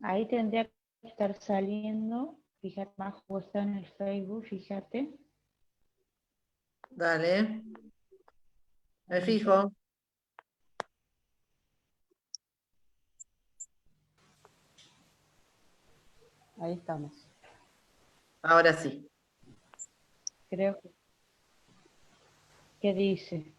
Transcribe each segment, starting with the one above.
Ahí tendría que estar saliendo. Fíjate, más está en el Facebook, fíjate. Dale. Me fijo. Ahí estamos. Ahora sí. Creo que... ¿Qué dice?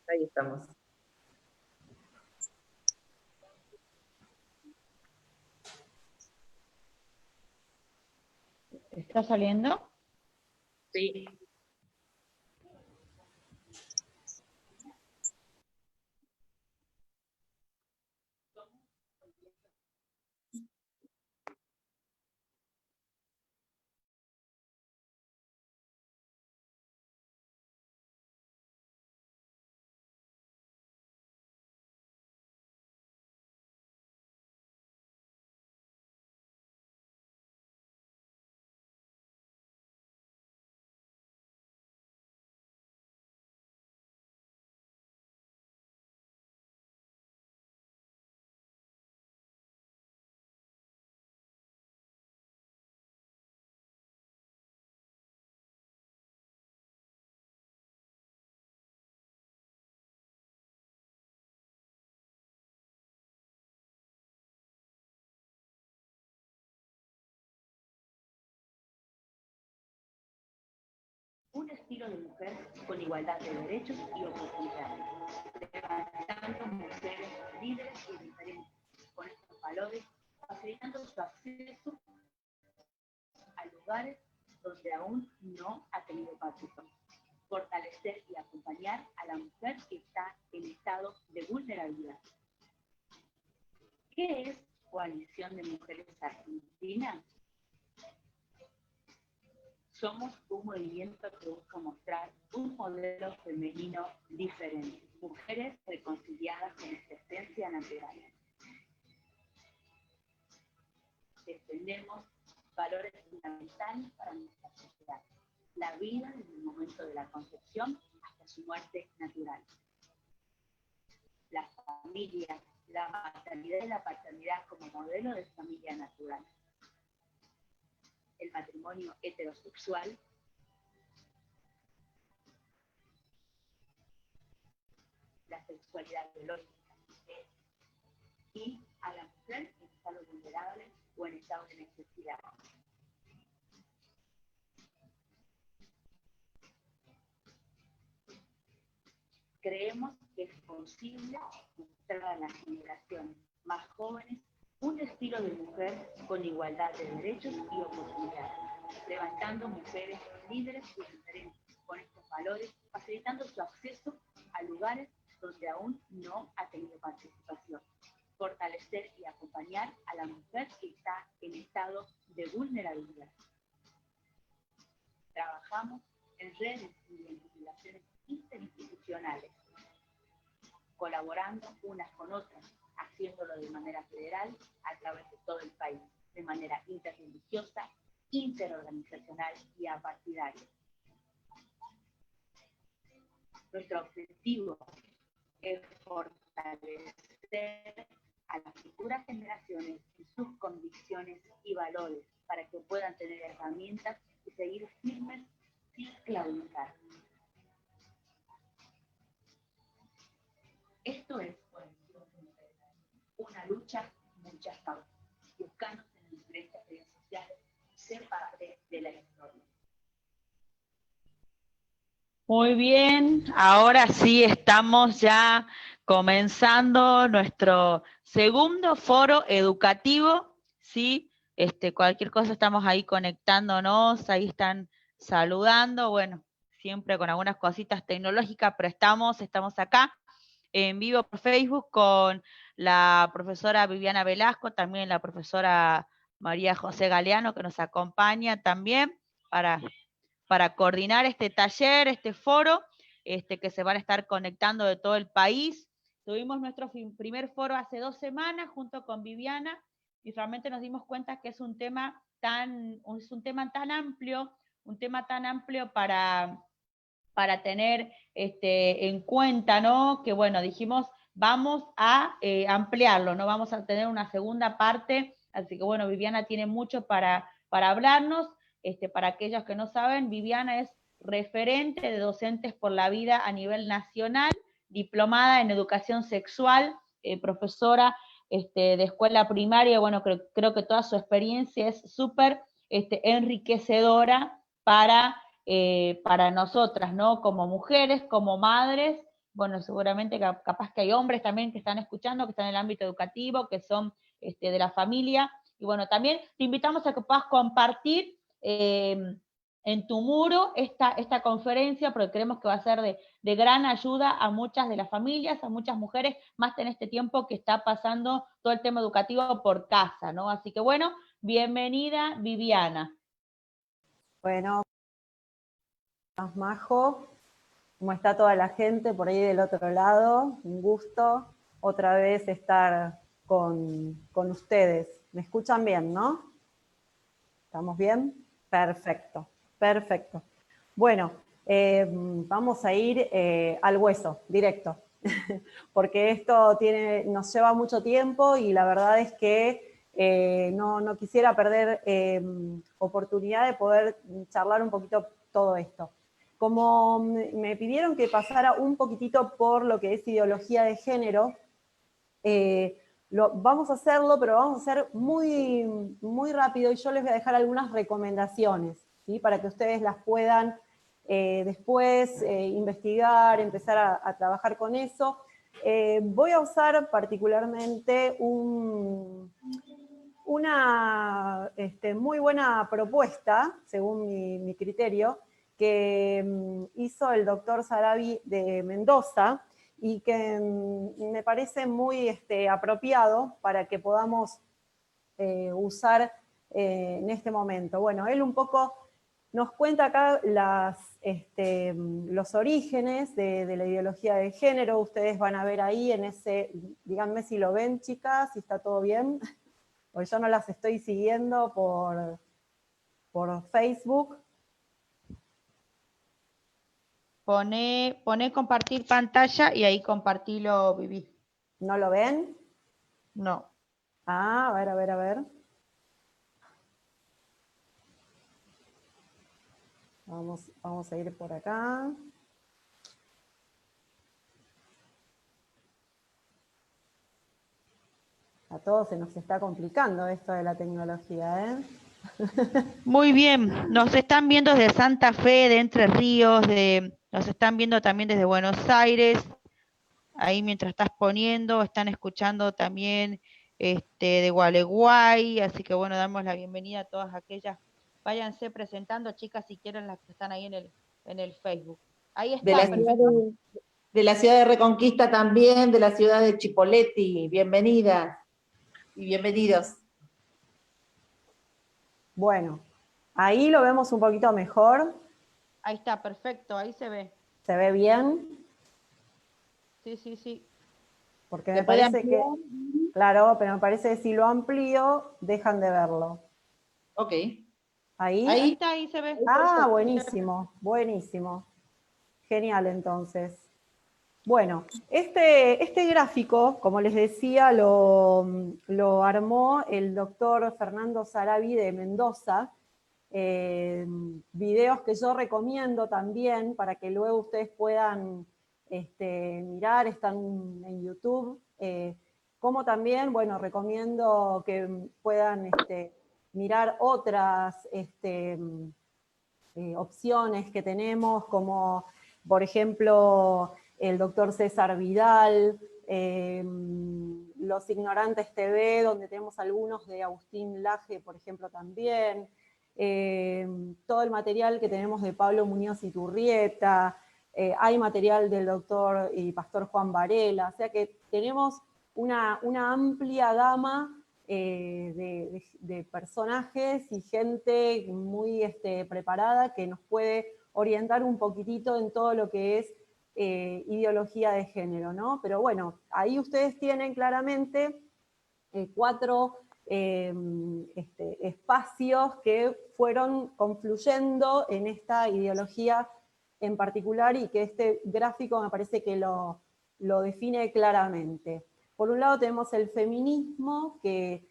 Ahí estamos. ¿Está saliendo? Sí. Un estilo de mujer con igualdad de derechos y oportunidades, levantando mujeres líderes y diferentes, con estos valores, facilitando su acceso a lugares donde aún no ha tenido participación, fortalecer y acompañar a la mujer que está en estado de vulnerabilidad. ¿Qué es Coalición de Mujeres Argentinas? Somos un movimiento que busca mostrar un modelo femenino diferente, mujeres reconciliadas con nuestra esencia natural. Defendemos valores fundamentales para nuestra sociedad, la vida desde el momento de la concepción hasta su muerte natural. La familia, la maternidad y la paternidad como modelo de familia natural. El matrimonio heterosexual, la sexualidad biológica y a la mujer en estado vulnerable o en estado de necesidad. Creemos que es posible mostrar a las generaciones más jóvenes un estilo de mujer con igualdad de derechos y oportunidades, levantando mujeres líderes y diferentes, con estos valores, facilitando su acceso a lugares donde aún no ha tenido participación, fortalecer y acompañar a la mujer que está en estado de vulnerabilidad. Trabajamos en redes y en vinculaciones interinstitucionales, colaborando unas con otras, haciéndolo de manera federal a través de todo el país, de manera interreligiosa, interorganizacional y apartidaria. Nuestro objetivo es fortalecer a las futuras generaciones y sus convicciones y valores para que puedan tener herramientas y seguir firmes sin claudicar. Esto es una lucha, muchas causas. Buscando en diferentes redes sociales ser parte de la historia. Muy bien, ahora sí estamos ya comenzando nuestro segundo foro educativo, ¿sí? Cualquier cosa estamos ahí conectándonos, ahí están saludando, bueno, siempre con algunas cositas tecnológicas, pero estamos acá en vivo por Facebook con la profesora Viviana Velasco, también la profesora María José Galeano, que nos acompaña también para coordinar este taller, este foro, que se van a estar conectando de todo el país. Tuvimos nuestro primer foro hace 2 semanas junto con Viviana y realmente nos dimos cuenta que es un tema tan amplio para tener en cuenta, ¿no? Que bueno, dijimos, vamos a ampliarlo, ¿no? Vamos a tener una segunda parte, así que bueno, Viviana tiene mucho para hablarnos. Para aquellos que no saben, Viviana es referente de Docentes por la Vida a nivel nacional, diplomada en educación sexual, profesora de escuela primaria. Bueno, creo que toda su experiencia es súper enriquecedora para nosotras, ¿no? Como mujeres, como madres. Bueno, seguramente capaz que hay hombres también que están escuchando, que están en el ámbito educativo, que son de la familia. Y bueno, también te invitamos a que puedas compartir en tu muro esta conferencia, porque creemos que va a ser de gran ayuda a muchas de las familias, a muchas mujeres, más en este tiempo que está pasando todo el tema educativo por casa, ¿no? Así que bueno, bienvenida Viviana. Bueno, más Majo, ¿cómo está toda la gente por ahí del otro lado? Un gusto otra vez estar con ustedes. ¿Me escuchan bien, no? ¿Estamos bien? Perfecto, perfecto. Bueno, vamos a ir al hueso, directo, porque esto nos lleva mucho tiempo y la verdad es que no quisiera perder oportunidad de poder charlar un poquito todo esto. Como me pidieron que pasara un poquitito por lo que es ideología de género, vamos a hacerlo, pero vamos a hacer muy, muy rápido y yo les voy a dejar algunas recomendaciones, ¿sí? Para que ustedes las puedan después investigar, empezar a trabajar con eso. Voy a usar particularmente una muy buena propuesta, según mi criterio, que hizo el doctor Sarabi de Mendoza, y que me parece muy apropiado para que podamos usar en este momento. Bueno, él un poco nos cuenta acá los orígenes de la ideología de género. Ustedes van a ver ahí en ese, díganme si lo ven, chicas, si está todo bien, porque yo no las estoy siguiendo por Facebook. Poné compartir pantalla y ahí compartilo, Vivi. ¿No lo ven? No. Ah, a ver, a ver, a ver. Vamos a ir por acá. A todos se nos está complicando esto de la tecnología, ¿eh? Muy bien, nos están viendo desde Santa Fe, de Entre Ríos, nos están viendo también desde Buenos Aires. Ahí mientras estás poniendo, están escuchando también de Gualeguay, así que bueno, damos la bienvenida a todas aquellas. Váyanse presentando, chicas, si quieren, las que están ahí en el Facebook. Ahí está, perfecto. De la ciudad de Reconquista también, de la ciudad de Chipoleti. Bienvenidas y bienvenidos. Bueno, ahí lo vemos un poquito mejor. Ahí está, perfecto, ahí se ve. ¿Se ve bien? Sí, sí, sí. Porque me parece que, claro, pero me parece que si lo amplío, dejan de verlo. Ok. ¿Ahí? Ahí está, ahí se ve. Ah, buenísimo, buenísimo. Genial, entonces. Bueno, este gráfico, como les decía, lo armó el doctor Fernando Sarabi de Mendoza. Videos que yo recomiendo también para que luego ustedes puedan mirar, están en YouTube. Como también, bueno, recomiendo que puedan mirar otras opciones que tenemos, como por ejemplo el doctor César Vidal, Los Ignorantes TV, donde tenemos algunos de Agustín Laje, por ejemplo, también, todo el material que tenemos de Pablo Muñoz Iturrieta, hay material del doctor y pastor Juan Varela, o sea que tenemos una amplia gama de personajes y gente muy preparada que nos puede orientar un poquitito en todo lo que es ideología de género, ¿no? Pero bueno, ahí ustedes tienen claramente 4 espacios que fueron confluyendo en esta ideología en particular y que este gráfico me parece que lo define claramente. Por un lado tenemos el feminismo, que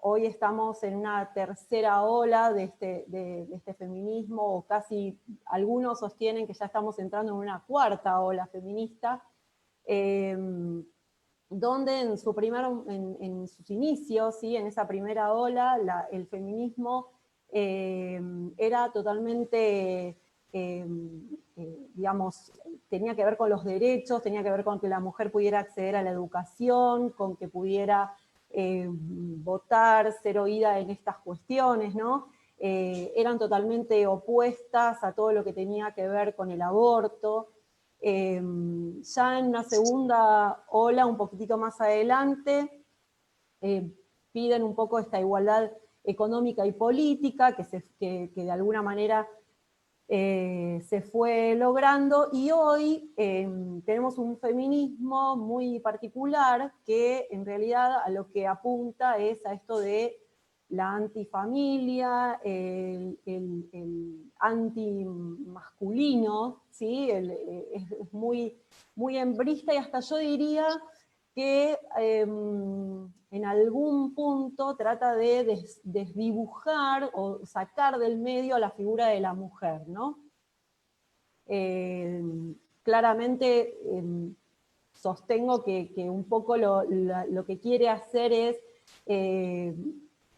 hoy estamos en una tercera ola de este feminismo, o casi algunos sostienen que ya estamos entrando en una cuarta ola feminista, donde en sus inicios, ¿sí? En esa primera ola, el feminismo era totalmente, digamos, tenía que ver con los derechos, tenía que ver con que la mujer pudiera acceder a la educación, con que pudiera votar, ser oída en estas cuestiones, ¿no? Eran totalmente opuestas a todo lo que tenía que ver con el aborto. Ya en una segunda ola, un poquitito más adelante, piden un poco esta igualdad económica y política, que de alguna manera se fue logrando, y hoy tenemos un feminismo muy particular que en realidad a lo que apunta es a esto de la antifamilia, el antimasculino, ¿sí? Es muy, muy hembrista, y hasta yo diría que en algún punto trata de desdibujar o sacar del medio a la figura de la mujer, ¿no? Claramente sostengo que un poco lo que quiere hacer es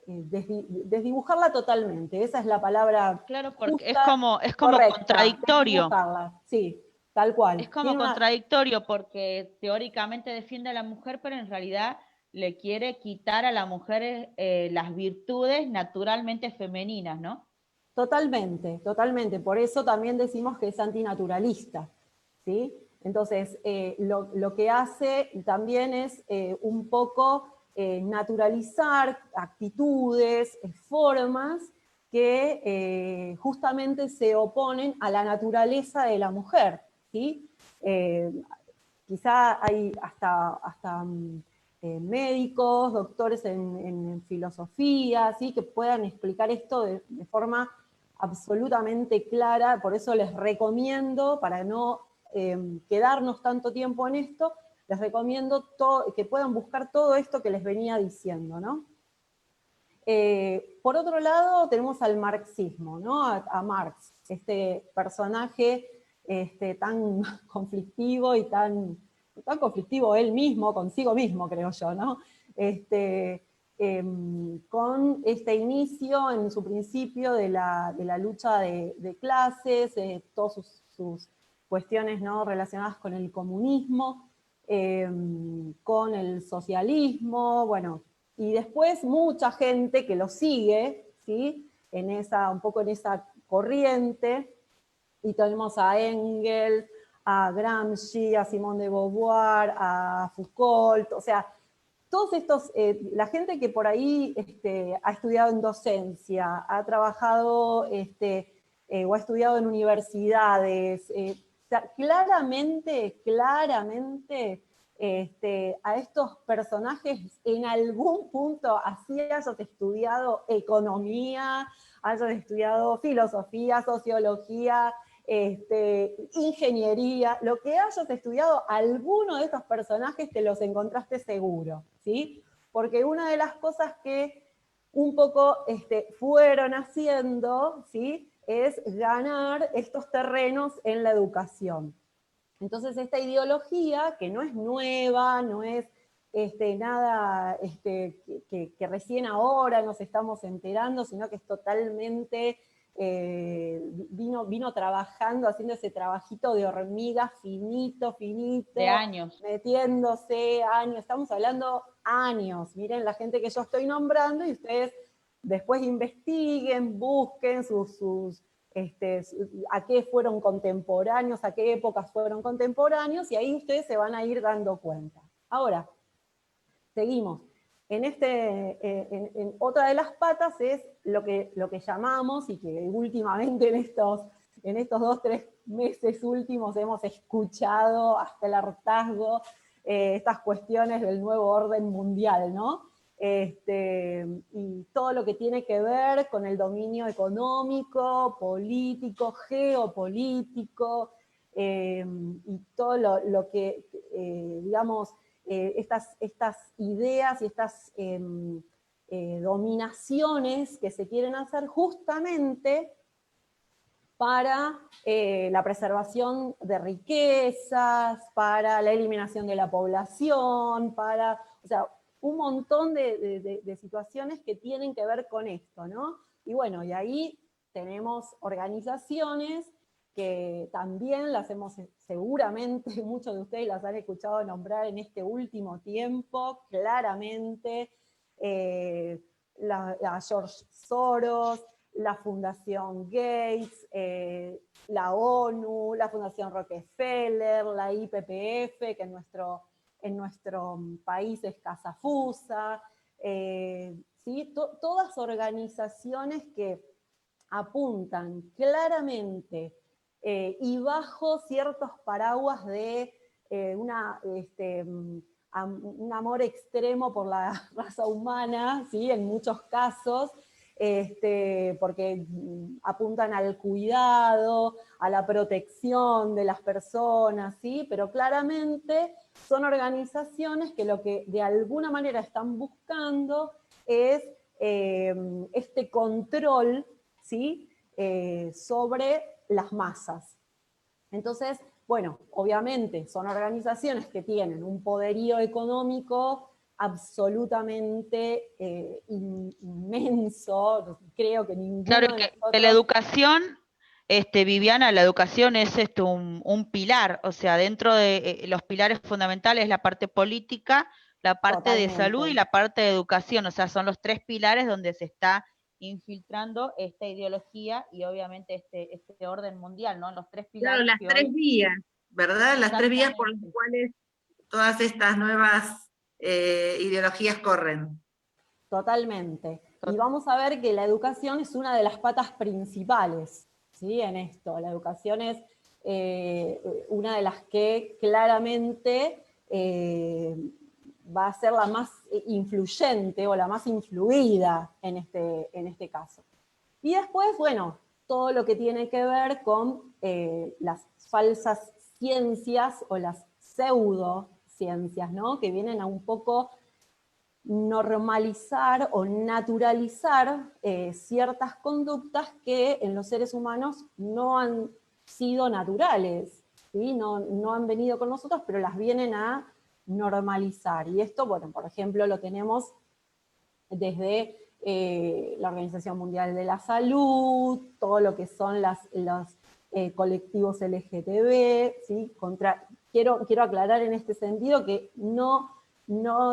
desdibujarla totalmente, esa es la palabra. Claro, porque justa, es como correcta, contradictorio. desdibujarla, sí, tal cual. Es como contradictorio porque teóricamente defiende a la mujer, pero en realidad le quiere quitar a la mujer las virtudes naturalmente femeninas, ¿no? Totalmente, totalmente. Por eso también decimos que es antinaturalista, ¿sí? Entonces, lo que hace también es un poco naturalizar actitudes, formas que justamente se oponen a la naturaleza de la mujer, ¿sí? Quizá hay hasta médicos, doctores en filosofía, ¿sí? Que puedan explicar esto de forma absolutamente clara. Por eso les recomiendo, para no quedarnos tanto tiempo en esto, les recomiendo que puedan buscar todo esto que les venía diciendo, ¿no? Por otro lado, tenemos al marxismo, ¿no? A Marx, este personaje tan conflictivo y tan conflictivo él mismo, consigo mismo, creo yo, ¿no? Con este inicio en su principio de la lucha de clases, todas sus cuestiones, ¿no? Relacionadas con el comunismo, con el socialismo, bueno, y después mucha gente que lo sigue, ¿sí? Un poco en esa corriente, y tenemos a Engels, a Gramsci, a Simone de Beauvoir, a Foucault, o sea, todos estos, la gente que por ahí ha estudiado en docencia, ha trabajado o ha estudiado en universidades, claramente a estos personajes en algún punto, así hayas estudiado economía, hayas estudiado filosofía, sociología, ingeniería, lo que hayas estudiado, alguno de estos personajes te los encontraste seguro, ¿sí? Porque una de las cosas que un poco fueron haciendo, ¿sí? Es ganar estos terrenos en la educación. Entonces esta ideología, que no es nueva, no es nada que recién ahora nos estamos enterando, sino que es totalmente, vino trabajando, haciendo ese trabajito de hormiga finito, De años. metiéndose años, estamos hablando años. Miren la gente que yo estoy nombrando y ustedes después investiguen, busquen a qué fueron contemporáneos, a qué épocas fueron contemporáneos, y ahí ustedes se van a ir dando cuenta. Ahora, seguimos. En otra de las patas es lo que llamamos, y que últimamente en estos 2-3 meses últimos hemos escuchado hasta el hartazgo, estas cuestiones del nuevo orden mundial, ¿no? Y todo lo que tiene que ver con el dominio económico, político, geopolítico, y todo lo que, digamos, estas ideas y estas dominaciones que se quieren hacer justamente para la preservación de riquezas, para la eliminación de la población, o sea, un montón de situaciones que tienen que ver con esto, ¿no? Y bueno, y ahí tenemos organizaciones que también las hemos, seguramente muchos de ustedes las han escuchado nombrar en este último tiempo, claramente, a George Soros, la Fundación Gates, la ONU, la Fundación Rockefeller, la IPPF, que en nuestro país es Casafusa, ¿sí? Todas organizaciones que apuntan claramente y bajo ciertos paraguas de un amor extremo por la raza humana, ¿sí? En muchos casos, porque apuntan al cuidado, a la protección de las personas, ¿sí? Pero claramente son organizaciones que lo que de alguna manera están buscando es este control, ¿sí? Sobre las masas. Entonces, bueno, obviamente son organizaciones que tienen un poderío económico absolutamente inmenso, creo que ninguno Claro, de que nosotros... la educación, Viviana, la educación es un pilar, o sea, dentro de los pilares fundamentales, la parte política, la parte de salud y Totalmente. la parte de educación, o sea, son los 3 pilares donde se está infiltrando esta ideología y obviamente este orden mundial, ¿no? Los 3 Claro, pilares las que 3 hoy... vías, ¿verdad? Las 3 vías por las Exactamente. cuales todas estas nuevas ideologías corren. Totalmente. Y vamos a ver que la educación es una de las patas principales, ¿sí? En esto. La educación es una de las que claramente va a ser la más influyente o la más influida en este caso. Y después, bueno, todo lo que tiene que ver con las falsas ciencias o las pseudociencias, ¿no? Que vienen a un poco normalizar o naturalizar ciertas conductas que en los seres humanos no han sido naturales, ¿sí? No han venido con nosotros, pero las vienen a normalizar. Y esto, bueno, por ejemplo, lo tenemos desde la Organización Mundial de la Salud, todo lo que son los colectivos LGTB, ¿sí? Quiero aclarar en este sentido que no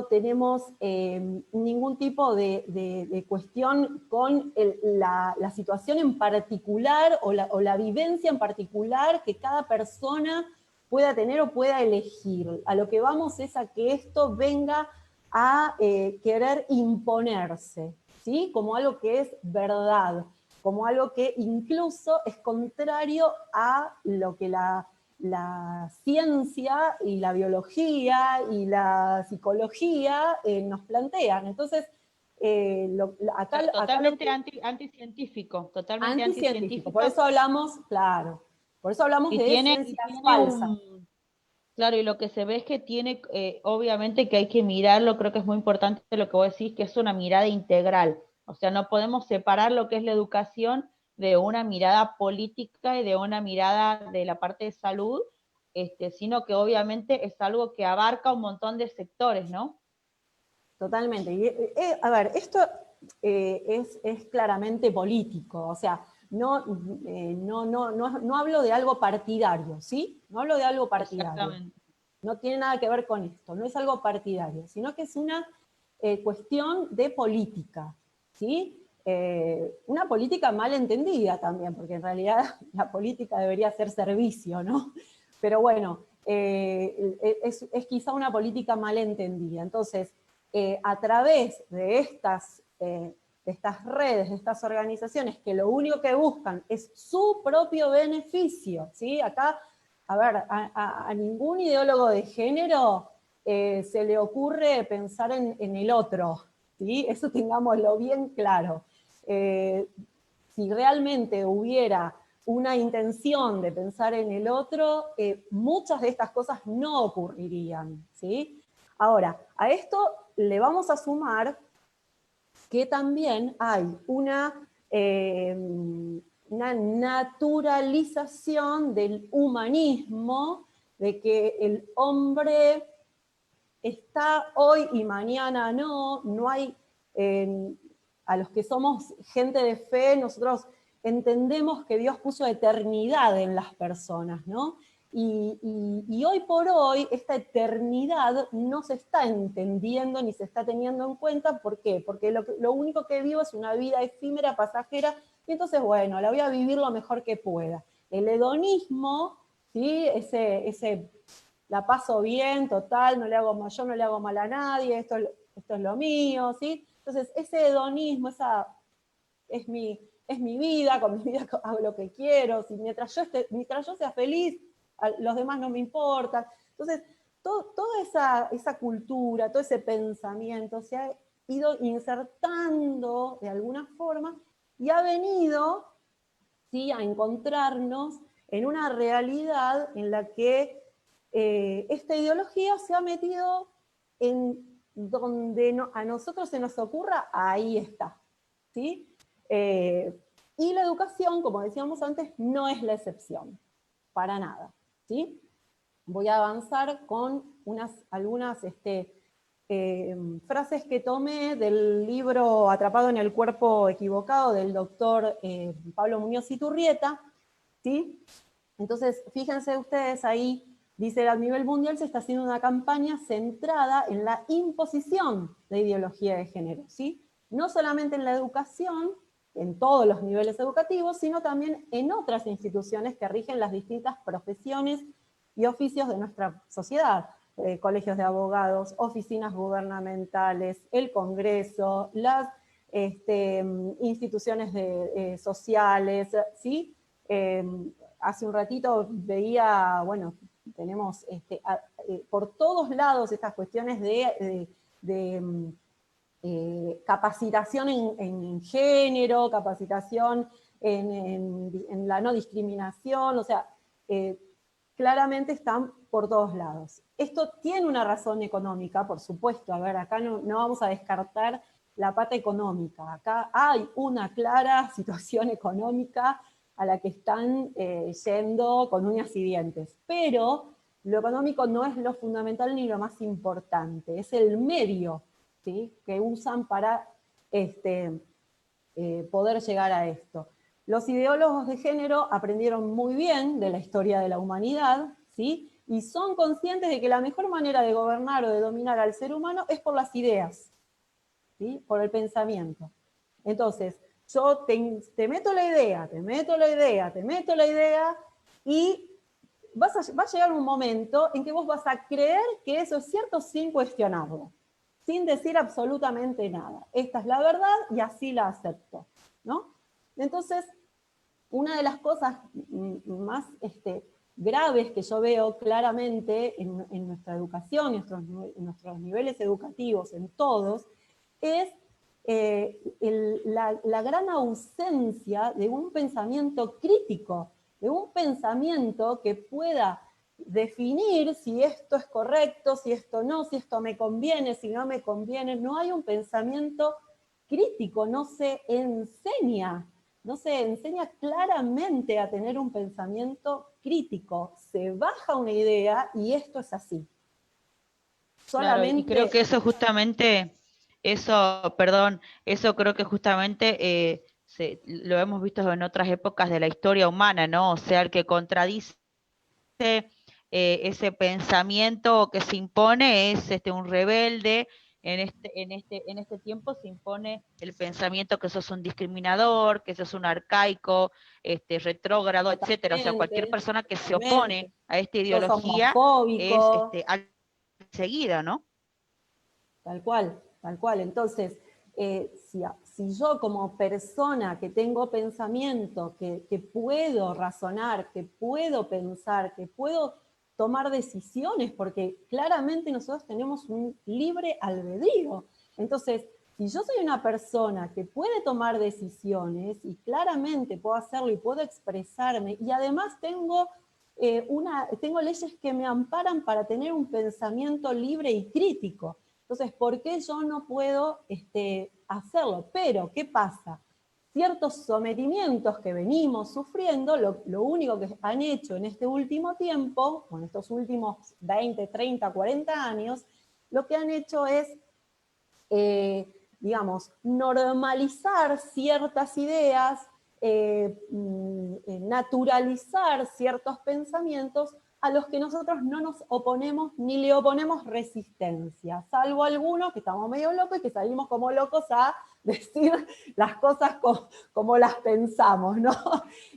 tenemos ningún tipo de cuestión con la situación en particular o la vivencia en particular que cada persona pueda tener o pueda elegir. A lo que vamos es a que esto venga a querer imponerse, ¿sí? Como algo que es verdad, como algo que incluso es contrario a lo que la ciencia y la biología y la psicología nos plantean. Entonces, Totalmente anticientífico, totalmente anticientífico. anticientífico. Por eso hablamos, claro, por eso hablamos Y de tiene, ciencias falsas. claro, y lo que se ve es que tiene, obviamente que hay que mirarlo, creo que es muy importante lo que vos decís, que es una mirada integral. O sea, no podemos separar lo que es la educación de una mirada política y de una mirada de la parte de salud, sino que obviamente es algo que abarca un montón de sectores, ¿no? Totalmente. Y, a ver, esto es claramente político, o sea, no hablo de algo partidario, ¿sí? No hablo de algo partidario. Exactamente. No tiene nada que ver con esto, no es algo partidario, sino que es una cuestión de política, ¿sí? Una política mal entendida también, porque en realidad la política debería ser servicio, ¿no? Pero bueno, es quizá una política mal entendida. Entonces, a través de estas redes, de estas organizaciones, que lo único que buscan es su propio beneficio, ¿sí? Acá, a ver, a ningún ideólogo de género se le ocurre pensar en el otro, ¿sí? Eso tengámoslo bien claro. Si realmente hubiera una intención de pensar en el otro, muchas de estas cosas no ocurrirían, ¿sí? Ahora, a esto le vamos a sumar que también hay una naturalización del humanismo, de que el hombre está hoy y mañana no, no hay, a los que somos gente de fe, nosotros entendemos que Dios puso eternidad en las personas, ¿no? Y hoy por hoy esta eternidad no se está entendiendo ni se está teniendo en cuenta. ¿Por qué? Porque lo único que vivo es una vida efímera, pasajera, y entonces, bueno, la voy a vivir lo mejor que pueda. El hedonismo, ¿sí? La paso bien, total, yo no le hago mal a nadie, esto es lo mío, ¿sí? Entonces, ese hedonismo, es mi vida, con mi vida hago lo que quiero, mientras yo sea feliz, los demás no me importan. Entonces, toda esa cultura, todo ese pensamiento se ha ido insertando de alguna forma y ha venido, ¿sí?, a encontrarnos en una realidad en la que esta ideología se ha metido en donde a nosotros se nos ocurra, ahí está, ¿sí? Y la educación, como decíamos antes, no es la excepción, para nada, ¿sí? Voy a avanzar con algunas frases que tomé del libro Atrapado en el cuerpo equivocado, del doctor Pablo Muñoz Iturrieta, ¿sí? Entonces, fíjense ustedes ahí, dice, a nivel mundial se está haciendo una campaña centrada en la imposición de ideología de género, ¿sí? No solamente en la educación, en todos los niveles educativos, sino también en otras instituciones que rigen las distintas profesiones y oficios de nuestra sociedad. Colegios de abogados, oficinas gubernamentales, el Congreso, las instituciones sociales, ¿sí? Hace un ratito veía, bueno, tenemos por todos lados estas cuestiones de capacitación en género, capacitación en la no discriminación, o sea, claramente están por todos lados. Esto tiene una razón económica, por supuesto. A ver, acá no vamos a descartar la pata económica. Acá hay una clara situación económica a la que están yendo con uñas y dientes. Pero lo económico no es lo fundamental ni lo más importante, es el medio, ¿sí?, que usan para poder llegar a esto. Los ideólogos de género aprendieron muy bien de la historia de la humanidad, ¿sí?, y son conscientes de que la mejor manera de gobernar o de dominar al ser humano es por las ideas, ¿sí?, por el pensamiento. Entonces, yo te meto la idea, te meto la idea, te meto la idea, y va a llegar un momento en que vos vas a creer que eso es cierto sin cuestionarlo, sin decir absolutamente nada. Esta es la verdad y así la acepto, ¿no? Entonces, una de las cosas más graves que yo veo claramente en nuestra educación, en nuestros niveles educativos, en todos, es la gran ausencia de un pensamiento crítico, de un pensamiento que pueda definir si esto es correcto, si esto no, si esto me conviene, si no me conviene. No hay un pensamiento crítico, no se enseña claramente a tener un pensamiento crítico. Se baja una idea y esto es así. Solamente... Claro, y creo que eso justamente, eso creo que justamente lo hemos visto en otras épocas de la historia humana, ¿no? O sea, el que contradice ese pensamiento que se impone es un rebelde. En este tiempo se impone el pensamiento que sos un discriminador, que sos un arcaico, retrógrado, etcétera. O sea, cualquier persona que se opone a esta ideología es seguida, ¿no? Tal cual, tal cual. Entonces, si yo como persona que tengo pensamiento, que puedo razonar, que puedo pensar, que puedo tomar decisiones, porque claramente nosotros tenemos un libre albedrío. Entonces, si yo soy una persona que puede tomar decisiones y claramente puedo hacerlo y puedo expresarme, y además tengo leyes que me amparan para tener un pensamiento libre y crítico. Entonces, ¿por qué yo no puedo hacerlo? Pero, ¿qué pasa? Ciertos sometimientos que venimos sufriendo, lo único que han hecho en este último tiempo, o en estos últimos 20, 30, 40 años, lo que han hecho es, digamos, normalizar ciertas ideas, naturalizar ciertos pensamientos a los que nosotros no nos oponemos ni le oponemos resistencia, salvo algunos que estamos medio locos y que salimos como locos a decir las cosas como las pensamos, ¿no?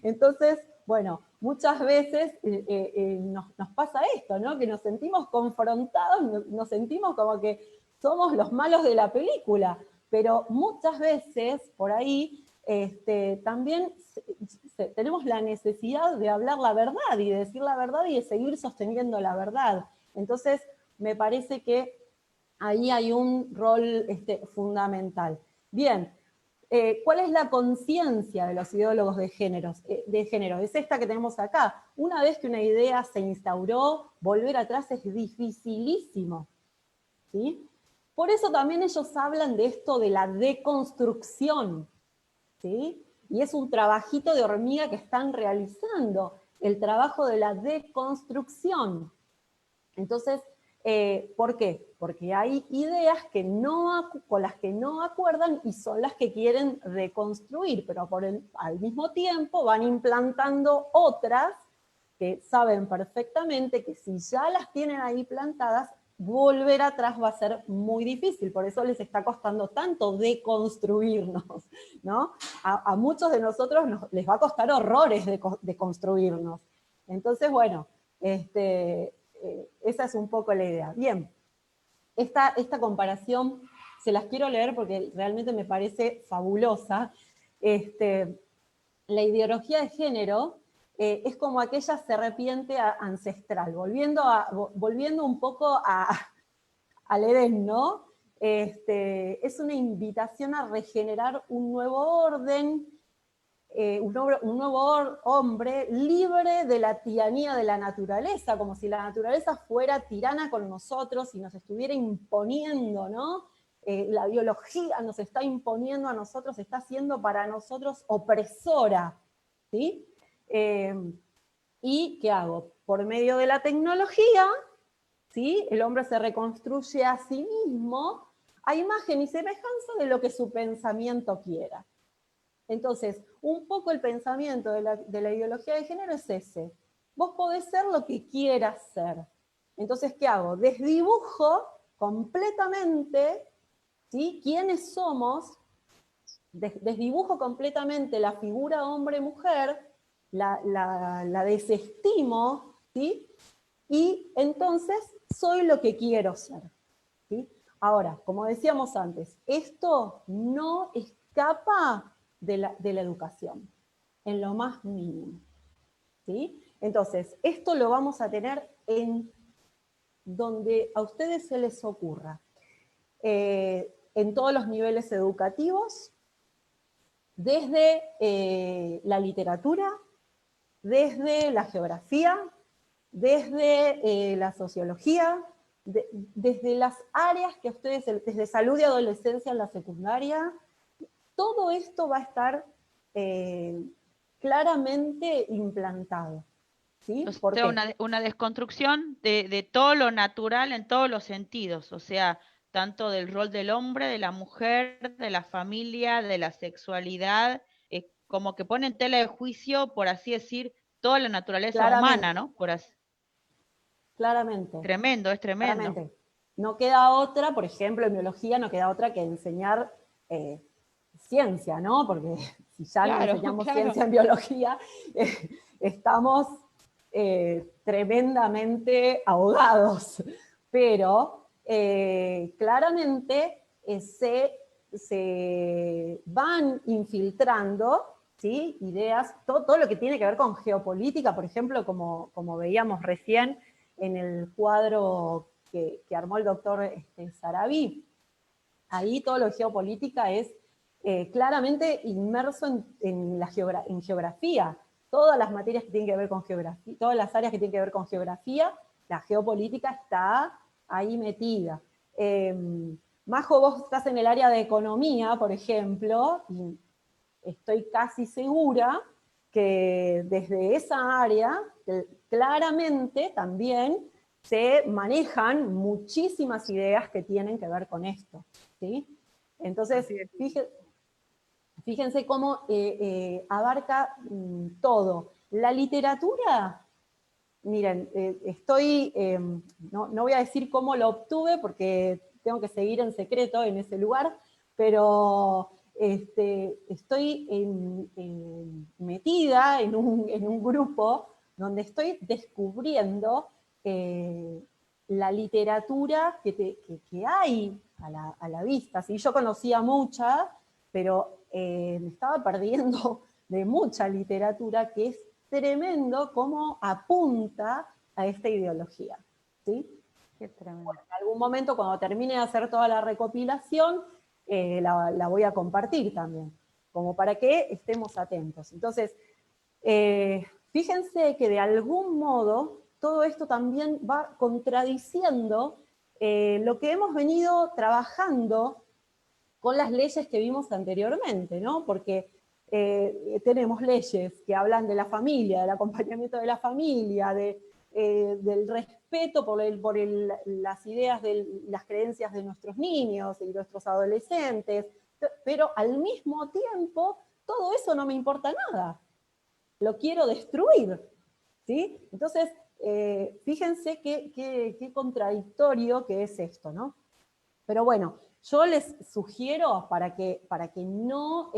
Entonces, bueno, muchas veces nos pasa esto, ¿no? Que nos sentimos confrontados, nos sentimos como que somos los malos de la película, pero muchas veces por ahí también tenemos la necesidad de hablar la verdad y de decir la verdad y de seguir sosteniendo la verdad. Entonces, me parece que ahí hay un rol fundamental. Bien, ¿cuál es la conciencia de los ideólogos de género? Es esta que tenemos acá. Una vez que una idea se instauró, volver atrás es dificilísimo, ¿sí? Por eso también ellos hablan de esto de la deconstrucción, ¿sí? Y es un trabajito de hormiga que están realizando, el trabajo de la deconstrucción. Entonces, ¿por qué? Porque hay ideas con las que no acuerdan y son las que quieren reconstruir, pero al mismo tiempo van implantando otras que saben perfectamente que si ya las tienen ahí plantadas, volver atrás va a ser muy difícil, por eso les está costando tanto deconstruirnos, ¿no? A muchos de nosotros les va a costar horrores deconstruirnos. Entonces, bueno, esa es un poco la idea. Bien, esta comparación se las quiero leer porque realmente me parece fabulosa. La ideología de género es como aquella serpiente ancestral, volviendo un poco al Edén, ¿no? Es una invitación a regenerar un nuevo orden, un nuevo hombre libre de la tiranía de la naturaleza, como si la naturaleza fuera tirana con nosotros y nos estuviera imponiendo, ¿no? La biología nos está imponiendo a nosotros, está siendo para nosotros opresora, ¿sí? ¿Y qué hago? Por medio de la tecnología, ¿sí? El hombre se reconstruye a sí mismo a imagen y semejanza de lo que su pensamiento quiera. Entonces, un poco el pensamiento de la ideología de género es ese. Vos podés ser lo que quieras ser. Entonces, ¿qué hago? Desdibujo completamente, ¿sí?, quiénes somos, desdibujo completamente la figura hombre-mujer, la desestimo, ¿sí? Y entonces soy lo que quiero ser, ¿sí? Ahora, como decíamos antes, esto no escapa de la educación, en lo más mínimo, ¿sí? Entonces, esto lo vamos a tener en donde a ustedes se les ocurra, en todos los niveles educativos, desde la literatura, desde la geografía, desde la sociología, desde las áreas que ustedes, desde salud y adolescencia en la secundaria, todo esto va a estar claramente implantado, ¿sí? O ¿Por sea, qué? una desconstrucción de todo lo natural en todos los sentidos, o sea, tanto del rol del hombre, de la mujer, de la familia, de la sexualidad, como que pone en tela de juicio, por así decir, toda la naturaleza humana, Claramente, ¿no? claramente, Tremendo, es tremendo. claramente. No queda otra, por ejemplo, en biología no queda otra que enseñar ciencia, ¿no? Porque si ya no Claro, enseñamos claro. ciencia en biología, estamos tremendamente ahogados. Pero claramente se van infiltrando, ¿sí?, ideas, todo lo que tiene que ver con geopolítica, por ejemplo, como veíamos recién en el cuadro que armó el doctor Sarabí. Ahí todo lo de geopolítica es claramente inmerso en geografía. Todas las materias que tienen que ver con geografía, todas las áreas que tienen que ver con geografía, la geopolítica está ahí metida. Majo, vos estás en el área de economía, por ejemplo, y estoy casi segura que desde esa área, claramente también se manejan muchísimas ideas que tienen que ver con esto, ¿sí? Entonces, fíjense cómo abarca todo. La literatura, miren, no voy a decir cómo lo obtuve porque tengo que seguir en secreto en ese lugar, pero estoy metida en un grupo donde estoy descubriendo la literatura que hay a la vista. ¿Sí? Yo conocía mucha, pero me estaba perdiendo de mucha literatura que es tremendo cómo apunta a esta ideología. ¿Sí? Qué tremendo. Bueno, en algún momento, cuando termine de hacer toda la recopilación, la voy a compartir también, como para que estemos atentos. Entonces, fíjense que de algún modo todo esto también va contradiciendo lo que hemos venido trabajando con las leyes que vimos anteriormente, ¿no? Porque tenemos leyes que hablan de la familia, del acompañamiento de la familia, del respeto por las ideas, las creencias de nuestros niños y nuestros adolescentes, pero al mismo tiempo todo eso no me importa nada, lo quiero destruir, ¿sí? Entonces, fíjense qué contradictorio que es esto, ¿no? Pero bueno, yo les sugiero para que no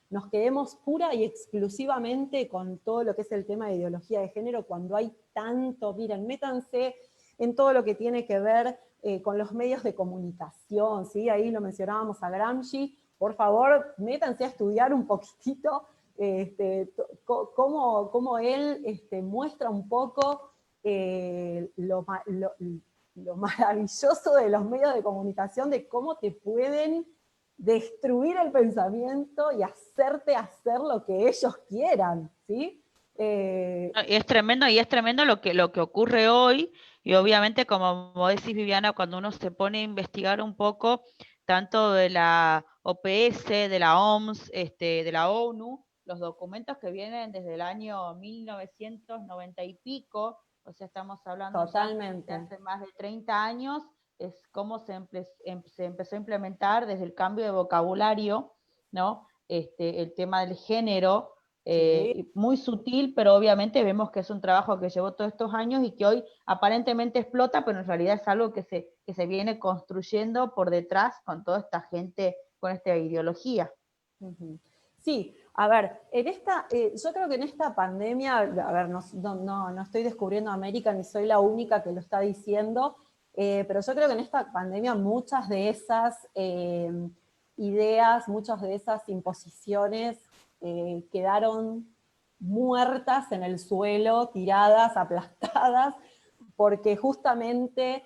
nos quedemos pura y exclusivamente con todo lo que es el tema de ideología de género, cuando hay tanto, miren, métanse en todo lo que tiene que ver con los medios de comunicación, ¿sí? Ahí lo mencionábamos a Gramsci, por favor, métanse a estudiar un poquitito cómo él muestra un poco lo maravilloso de los medios de comunicación, de cómo te pueden destruir el pensamiento y hacerte hacer lo que ellos quieran, ¿sí? Y es tremendo lo que ocurre hoy, y obviamente, como vos decís, Viviana, cuando uno se pone a investigar un poco, tanto de la OPS, de la OMS, de la ONU, los documentos que vienen desde el año 1990 y pico, o sea, estamos hablando Totalmente. ya de hace más de 30 años, es cómo se empezó a implementar desde el cambio de vocabulario, ¿no? El tema del género, muy sutil, pero obviamente vemos que es un trabajo que llevó todos estos años y que hoy aparentemente explota, pero en realidad es algo que se viene construyendo por detrás con toda esta gente, con esta ideología. Sí, a ver, yo creo que en esta pandemia, a ver, no estoy descubriendo América, ni soy la única que lo está diciendo, pero yo creo que en esta pandemia muchas de esas ideas, muchas de esas imposiciones quedaron muertas en el suelo, tiradas, aplastadas, porque justamente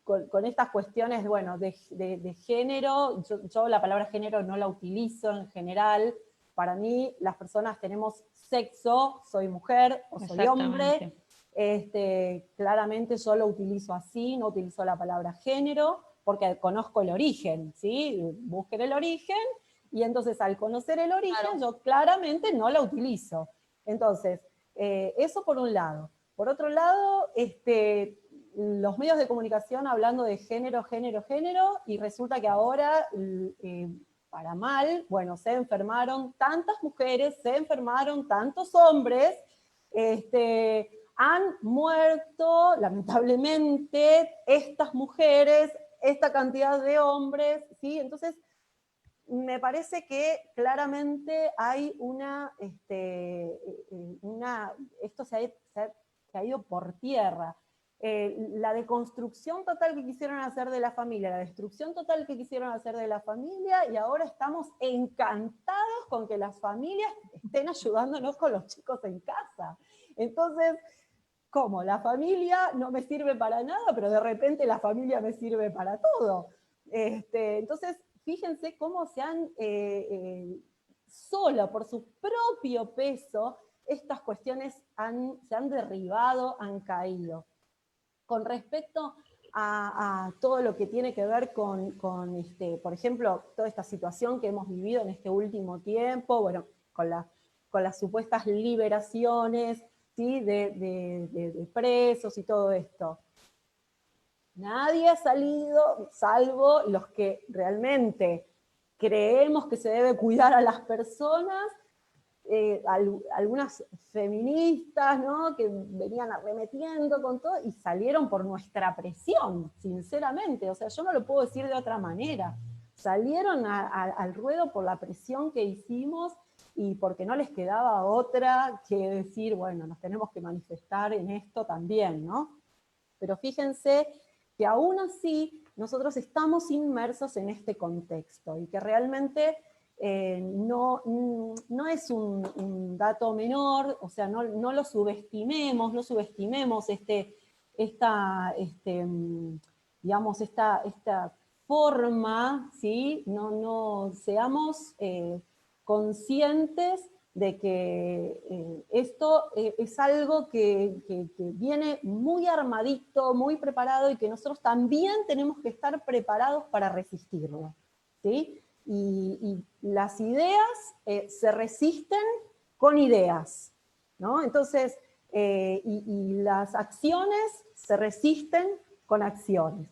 con estas cuestiones, bueno, de género, yo la palabra género no la utilizo en general. Para mí, las personas tenemos sexo, soy mujer o soy hombre. Claramente yo lo utilizo así, no utilizo la palabra género, porque conozco el origen, ¿sí? Busquen el origen, y entonces al conocer el origen, claro, yo claramente no la utilizo. Entonces, eso por un lado. Por otro lado, los medios de comunicación hablando de género, y resulta que ahora, para mal, bueno, se enfermaron tantas mujeres, se enfermaron tantos hombres, han muerto, lamentablemente, estas mujeres, esta cantidad de hombres, ¿sí? Entonces, me parece que claramente hay esto se ha ido por tierra. la deconstrucción total que quisieron hacer de la familia, la destrucción total que quisieron hacer de la familia, y ahora estamos encantados con que las familias estén ayudándonos con los chicos en casa. Entonces, ¿cómo? La familia no me sirve para nada, pero de repente la familia me sirve para todo. Entonces, fíjense cómo se han, solo por su propio peso, estas cuestiones se han derribado, han caído. Con respecto a todo lo que tiene que ver con por ejemplo, toda esta situación que hemos vivido en este último tiempo, bueno, con las supuestas liberaciones, ¿sí? de presos y todo esto. Nadie ha salido, salvo los que realmente creemos que se debe cuidar a las personas, algunas feministas, ¿no? Que venían arremetiendo con todo y salieron por nuestra presión, sinceramente. O sea, yo no lo puedo decir de otra manera. Salieron al ruedo por la presión que hicimos y porque no les quedaba otra que decir, bueno, nos tenemos que manifestar en esto también, ¿no? Pero fíjense que aún así nosotros estamos inmersos en este contexto y que realmente no es un dato menor, o sea, no lo subestimemos, no subestimemos digamos, esta forma, ¿sí? No seamos conscientes de que esto es algo que viene muy armadito, muy preparado, y que nosotros también tenemos que estar preparados para resistirlo, ¿sí? Y las ideas se resisten con ideas, ¿no? Entonces, y las acciones se resisten con acciones.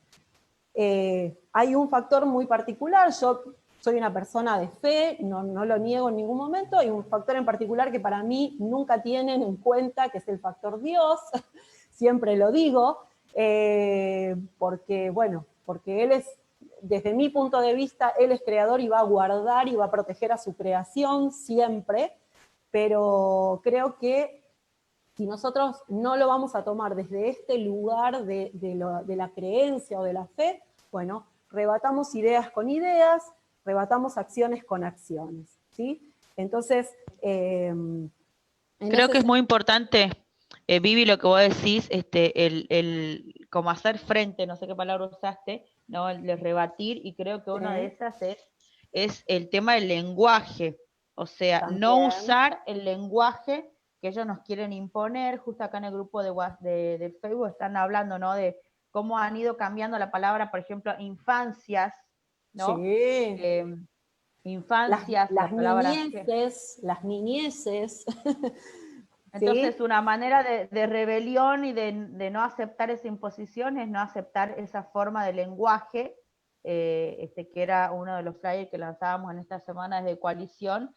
Hay un factor muy particular, yo soy una persona de fe, no lo niego en ningún momento, hay un factor en particular que para mí nunca tienen en cuenta, que es el factor Dios, siempre lo digo, porque, bueno, porque Él es, desde mi punto de vista, Él es creador y va a guardar y va a proteger a su creación siempre, pero creo que si nosotros no lo vamos a tomar desde este lugar de la creencia o de la fe, bueno, rebatamos ideas con ideas, rebatamos acciones con acciones, ¿sí? Entonces, Creo que es muy importante, Vivi, lo que vos decís, como hacer frente, no sé qué palabra usaste, ¿no? El de rebatir, y creo que una de esas es el tema del lenguaje, o sea, también. no usar el lenguaje que ellos nos quieren imponer. Justo acá en el grupo de Facebook están hablando, ¿no? De cómo han ido cambiando la palabra, por ejemplo, infancias, ¿no? Sí. Infancias, las palabra niñeces, las niñeces. Entonces, ¿Sí? una manera de rebelión y de no aceptar esa imposición es no aceptar esa forma de lenguaje, que era uno de los flyers que lanzábamos en estas semanas de coalición,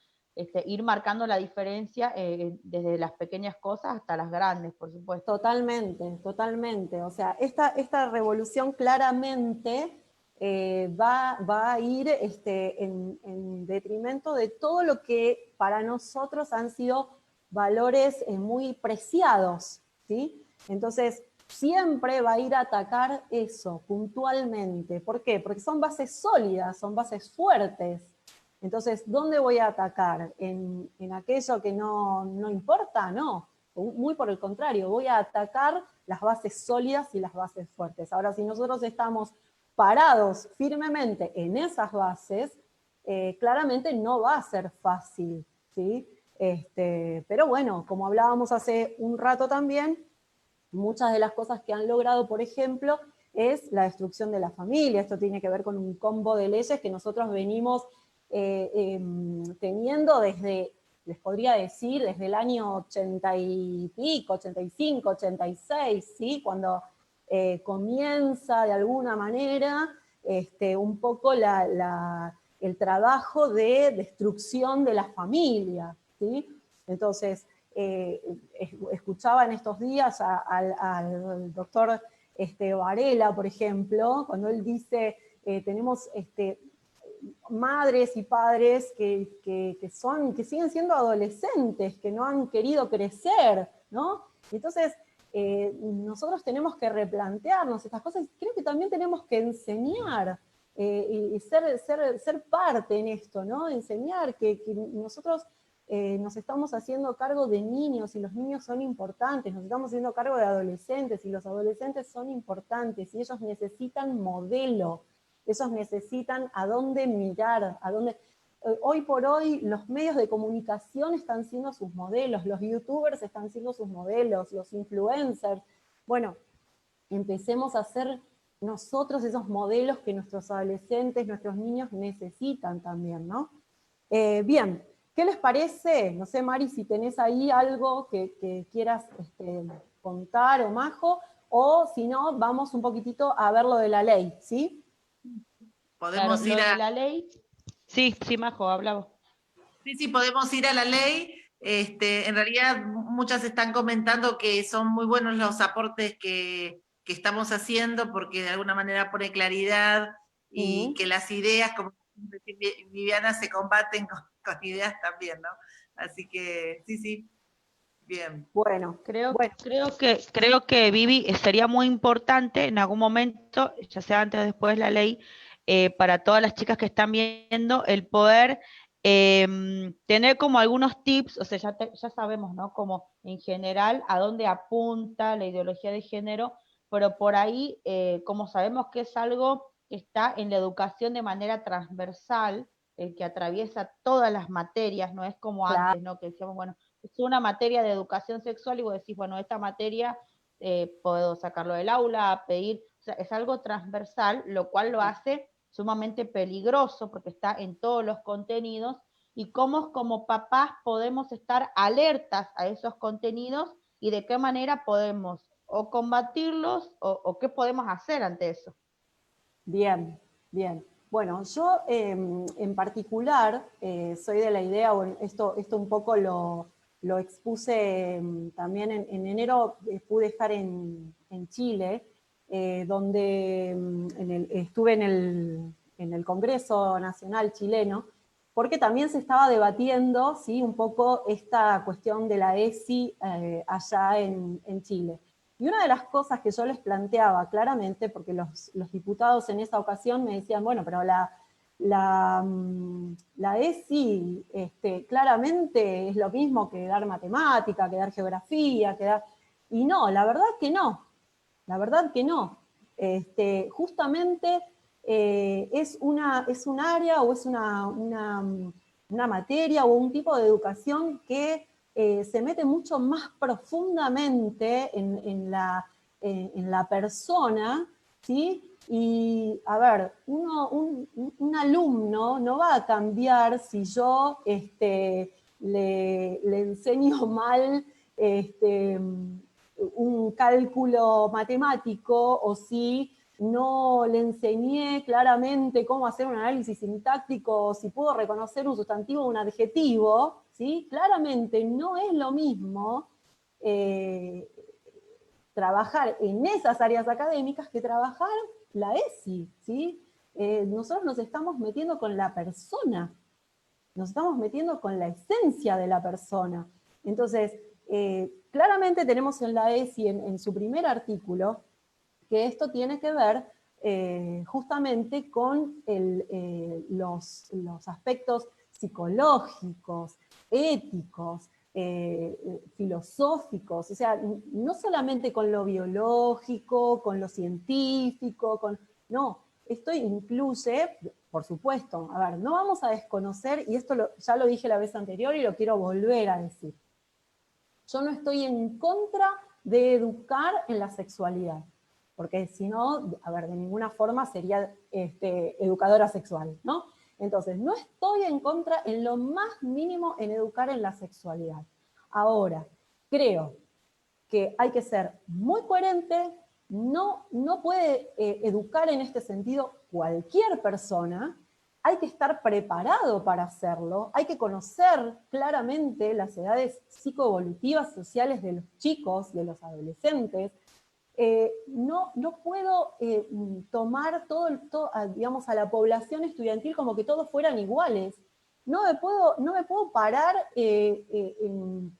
ir marcando la diferencia desde las pequeñas cosas hasta las grandes, por supuesto. Totalmente, totalmente. O sea, esta revolución claramente va a ir en detrimento de todo lo que para nosotros han sido valores muy preciados, ¿sí? Entonces, siempre va a ir a atacar eso puntualmente. ¿Por qué? Porque son bases sólidas, son bases fuertes. Entonces, ¿dónde voy a atacar? ¿En aquello que no importa? No. Muy por el contrario, voy a atacar las bases sólidas y las bases fuertes. Ahora, si nosotros estamos parados firmemente en esas bases, claramente no va a ser fácil, ¿sí? Pero bueno, como hablábamos hace un rato también, muchas de las cosas que han logrado, por ejemplo, es la destrucción de la familia. Esto tiene que ver con un combo de leyes que nosotros venimos teniendo desde, les podría decir, desde el año 80 y pico, 85, 86, ¿sí? Cuando comienza de alguna manera un poco el trabajo de destrucción de la familia, ¿sí? Entonces, escuchaba en estos días al doctor Varela, por ejemplo, cuando él dice, tenemos madres y padres que siguen siendo adolescentes, que no han querido crecer, ¿no? Entonces, nosotros tenemos que replantearnos estas cosas, y creo que también tenemos que enseñar, y ser parte en esto, ¿no? Enseñar que nosotros nos estamos haciendo cargo de niños, y los niños son importantes, nos estamos haciendo cargo de adolescentes, y los adolescentes son importantes, y ellos necesitan modelo, ellos necesitan a dónde mirar, a dónde... Hoy por hoy los medios de comunicación están siendo sus modelos, los youtubers están siendo sus modelos, los influencers. Bueno, empecemos a ser nosotros esos modelos que nuestros adolescentes, nuestros niños necesitan también, ¿no? Bien, ¿qué les parece? No sé, Mari, si tenés ahí algo que quieras contar, o Majo, o si no, vamos un poquitito a ver lo de la ley, ¿sí? Podemos Claro, ir lo de a... la ley. Sí, sí, Majo, hablamos. Sí, podemos ir a la ley. En realidad, muchas están comentando que son muy buenos los aportes que estamos haciendo, porque de alguna manera pone claridad, y que las ideas, como Viviana, se combaten con ideas también, ¿no? Así que, sí, bien. Bueno, Creo que Vivi, sería muy importante en algún momento, ya sea antes o después de la ley, para todas las chicas que están viendo, el poder tener como algunos tips, o sea, ya sabemos, ¿no? Como en general a dónde apunta la ideología de género, pero por ahí, como sabemos que es algo que está en la educación de manera transversal, que atraviesa todas las materias, no es como claro. antes, ¿no? Que decíamos, bueno, es una materia de educación sexual y vos decís, bueno, esta materia puedo sacarlo del aula, pedir, o sea, es algo transversal, lo cual lo hace sumamente peligroso porque está en todos los contenidos, y cómo como papás podemos estar alertas a esos contenidos y de qué manera podemos o combatirlos o qué podemos hacer ante eso. Bien, bien. Bueno, yo en particular soy de la idea, bueno, esto un poco lo expuse también en enero, pude estar en Chile, donde estuve en el Congreso Nacional chileno, porque también se estaba debatiendo, ¿sí?, un poco esta cuestión de la ESI allá en Chile. Y una de las cosas que yo les planteaba claramente, porque los diputados en esa ocasión me decían, bueno, pero la ESI claramente es lo mismo que dar matemática, que dar geografía, que dar... Y no, la verdad que no. La verdad que no. Justamente es un área o es una materia o un tipo de educación que se mete mucho más profundamente en la persona, ¿sí? Y, a ver, un alumno no va a cambiar si yo le enseño mal un cálculo matemático, o si no le enseñé claramente cómo hacer un análisis sintáctico, si puedo reconocer un sustantivo o un adjetivo, ¿sí? Claramente no es lo mismo trabajar en esas áreas académicas que trabajar la ESI, ¿sí? Nosotros nos estamos metiendo con la persona, nos estamos metiendo con la esencia de la persona. Entonces, claramente tenemos en la ESI, en su primer artículo, que esto tiene que ver justamente con los aspectos psicológicos, éticos, filosóficos, o sea, no solamente con lo biológico, con lo científico, no, esto incluye, por supuesto, a ver, no vamos a desconocer, y esto ya lo dije la vez anterior y lo quiero volver a decir, yo no estoy en contra de educar en la sexualidad, porque si no, a ver, de ninguna forma sería educadora sexual, ¿no? Entonces, no estoy en contra en lo más mínimo en educar en la sexualidad. Ahora, creo que hay que ser muy coherente, no puede educar en este sentido cualquier persona, hay que estar preparado para hacerlo, hay que conocer claramente las edades psicoevolutivas sociales de los chicos, de los adolescentes. No puedo tomar digamos, a la población estudiantil como que todos fueran iguales. No me puedo parar en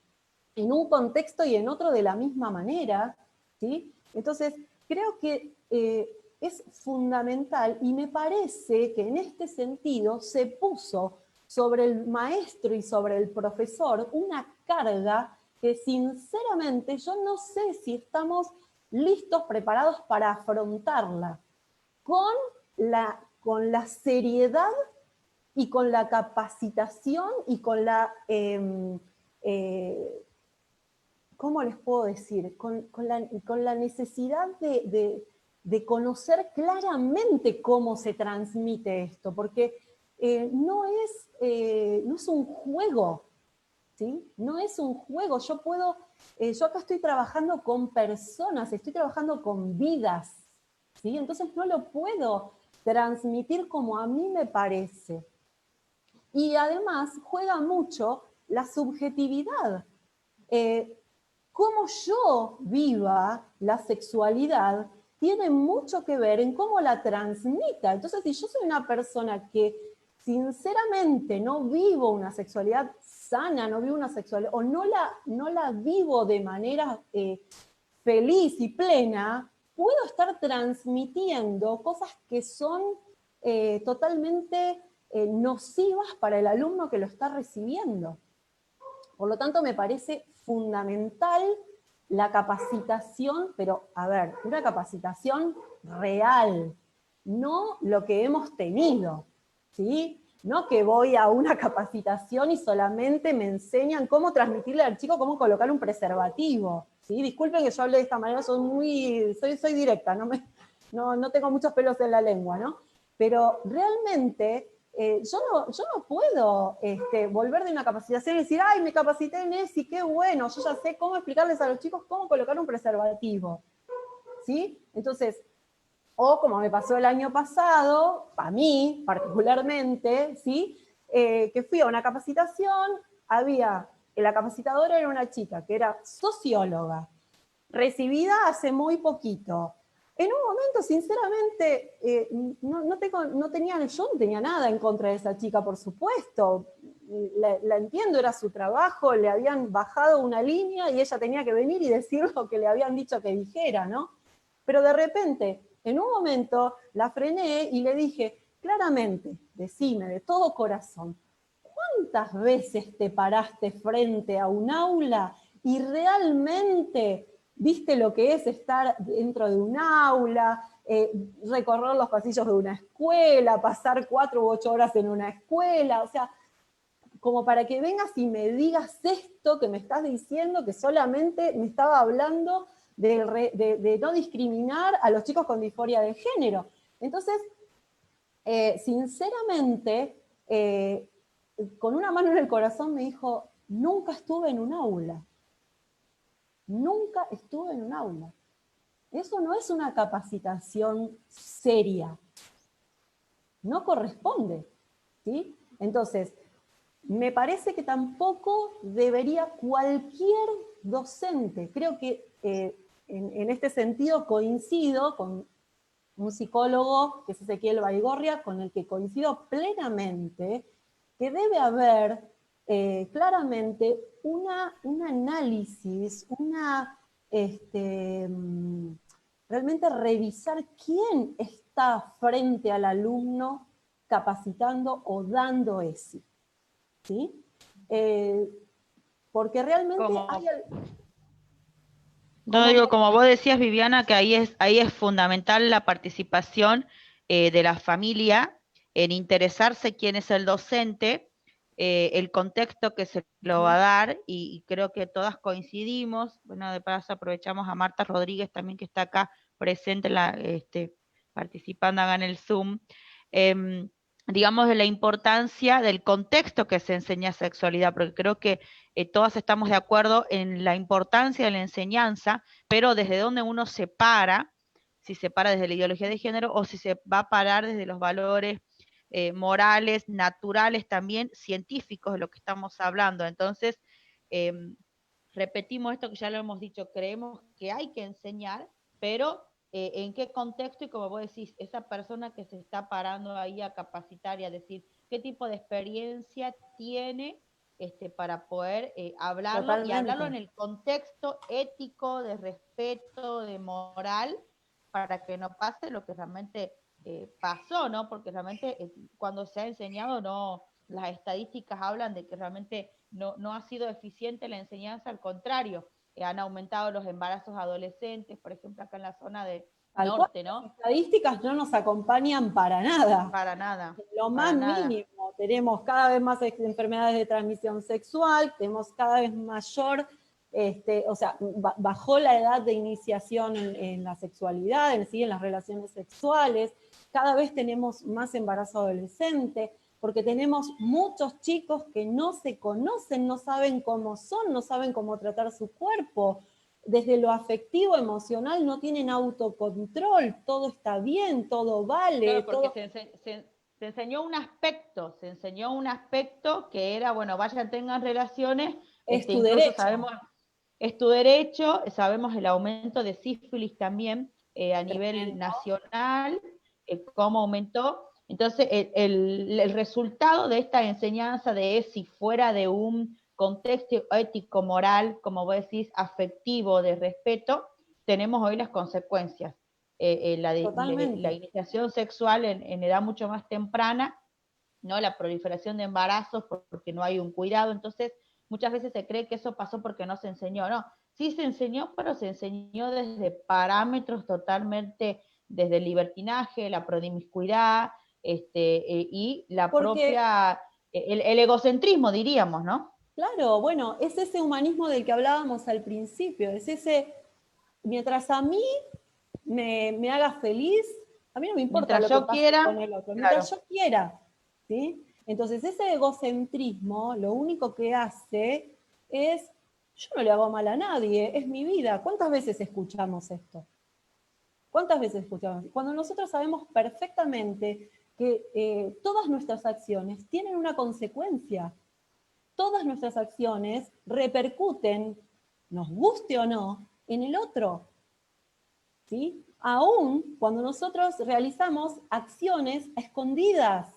un contexto y en otro de la misma manera. ¿sí? Entonces, creo que es fundamental y me parece que en este sentido se puso sobre el maestro y sobre el profesor una carga que sinceramente yo no sé si estamos listos, preparados para afrontarla con la seriedad y con la capacitación y con la, ¿cómo les puedo decir? Con la necesidad de conocer claramente cómo se transmite esto, porque no es un juego, ¿sí? No es un juego. Yo acá estoy trabajando con personas, estoy trabajando con vidas, ¿sí? Entonces no lo puedo transmitir como a mí me parece. Y además juega mucho la subjetividad. Cómo yo viva la sexualidad tiene mucho que ver en cómo la transmita. Entonces, si yo soy una persona que sinceramente no vivo una sexualidad sana, no vivo una sexualidad, o no la vivo de manera feliz y plena, puedo estar transmitiendo cosas que son totalmente nocivas para el alumno que lo está recibiendo. Por lo tanto, me parece fundamental la capacitación, pero a ver, una capacitación real, no lo que hemos tenido, ¿sí? No que voy a una capacitación y solamente me enseñan cómo transmitirle al chico cómo colocar un preservativo, ¿sí? Disculpen que yo hable de esta manera, soy directa, no tengo muchos pelos en la lengua, ¿no? Pero realmente yo no puedo volver de una capacitación y decir, ay, me capacité en ESI, qué bueno, yo ya sé cómo explicarles a los chicos cómo colocar un preservativo, ¿sí? Entonces, o como me pasó el año pasado, a mí particularmente, ¿sí? Que fui a una capacitación, la capacitadora era una chica que era socióloga, recibida hace muy poquito. En un momento, sinceramente, yo no tenía nada en contra de esa chica, por supuesto. La entiendo, era su trabajo, le habían bajado una línea y ella tenía que venir y decir lo que le habían dicho que dijera, ¿no? Pero de repente, en un momento, la frené y le dije, claramente, decime de todo corazón, ¿cuántas veces te paraste frente a un aula y realmente viste lo que es estar dentro de un aula, recorrer los pasillos de una escuela, pasar 4 u 8 horas en una escuela? O sea, como para que vengas y me digas esto que me estás diciendo, que solamente me estaba hablando de no discriminar a los chicos con disforia de género. Entonces, sinceramente, con una mano en el corazón me dijo, nunca estuve en un aula. Nunca estuve en un aula. Eso no es una capacitación seria. No corresponde, ¿sí? Entonces, me parece que tampoco debería cualquier docente, creo que en este sentido coincido con un psicólogo, que es Ezequiel Baigorria, con el que coincido plenamente, que debe haber claramente un análisis, realmente revisar quién está frente al alumno capacitando o dando ESI, ¿sí? Porque realmente Como, hay... no digo, como vos decías, Viviana, que ahí es fundamental la participación de la familia en interesarse quién es el docente, el contexto que se lo va a dar, y creo que todas coincidimos. Bueno, de paso aprovechamos a Marta Rodríguez también, que está acá presente, participando acá en el Zoom. Digamos, de la importancia del contexto que se enseña sexualidad, porque creo que todas estamos de acuerdo en la importancia de la enseñanza, pero desde donde uno se para, si se para desde la ideología de género o si se va a parar desde los valores morales, naturales, también científicos de lo que estamos hablando. Entonces, repetimos esto que ya lo hemos dicho, creemos que hay que enseñar, pero en qué contexto, y como vos decís, esa persona que se está parando ahí a capacitar y a decir qué tipo de experiencia tiene para poder hablarlo, Totalmente. y hablarlo en el contexto ético, de respeto, de moral, para que no pase lo que realmente pasó, ¿no? Porque realmente cuando se ha enseñado, no, las estadísticas hablan de que realmente no ha sido eficiente la enseñanza, al contrario, han aumentado los embarazos adolescentes, por ejemplo, acá en la zona de Tal cual, norte, ¿no? las estadísticas no nos acompañan para nada. Para nada. Lo Para más nada. mínimo, tenemos cada vez más enfermedades de transmisión sexual, tenemos cada vez mayor, o sea, bajó la edad de iniciación en la sexualidad, en las relaciones sexuales, cada vez tenemos más embarazo adolescente, porque tenemos muchos chicos que no se conocen, no saben cómo son, no saben cómo tratar su cuerpo. Desde lo afectivo, emocional, no tienen autocontrol, todo está bien, todo vale, Claro, porque todo... se enseñó un aspecto que era, bueno, vayan, tengan relaciones, Es tu incluso derecho. sabemos, es tu derecho, sabemos el aumento de sífilis también a nivel Tremendo. nacional, cómo aumentó. Entonces, el resultado de esta enseñanza de si fuera de un contexto ético, moral, como vos decís, afectivo, de respeto, tenemos hoy las consecuencias. La iniciación sexual en edad mucho más temprana, ¿no? La proliferación de embarazos porque no hay un cuidado, entonces muchas veces se cree que eso pasó porque no se enseñó, no, sí se enseñó, pero se enseñó desde parámetros totalmente, desde el libertinaje, la promiscuidad, y la Porque, propia, el egocentrismo, diríamos, ¿no? claro, bueno, es ese humanismo del que hablábamos al principio, es ese, mientras a mí me haga feliz, a mí no me importa Mientras lo que yo pase con quiera, el otro, claro. mientras yo quiera, ¿sí? Entonces ese egocentrismo lo único que hace es, yo no le hago mal a nadie, es mi vida. ¿Cuántas veces escuchamos esto? ¿Cuántas veces escuchamos? Cuando nosotros sabemos perfectamente que todas nuestras acciones tienen una consecuencia, todas nuestras acciones repercuten, nos guste o no, en el otro, ¿sí? Aún cuando nosotros realizamos acciones escondidas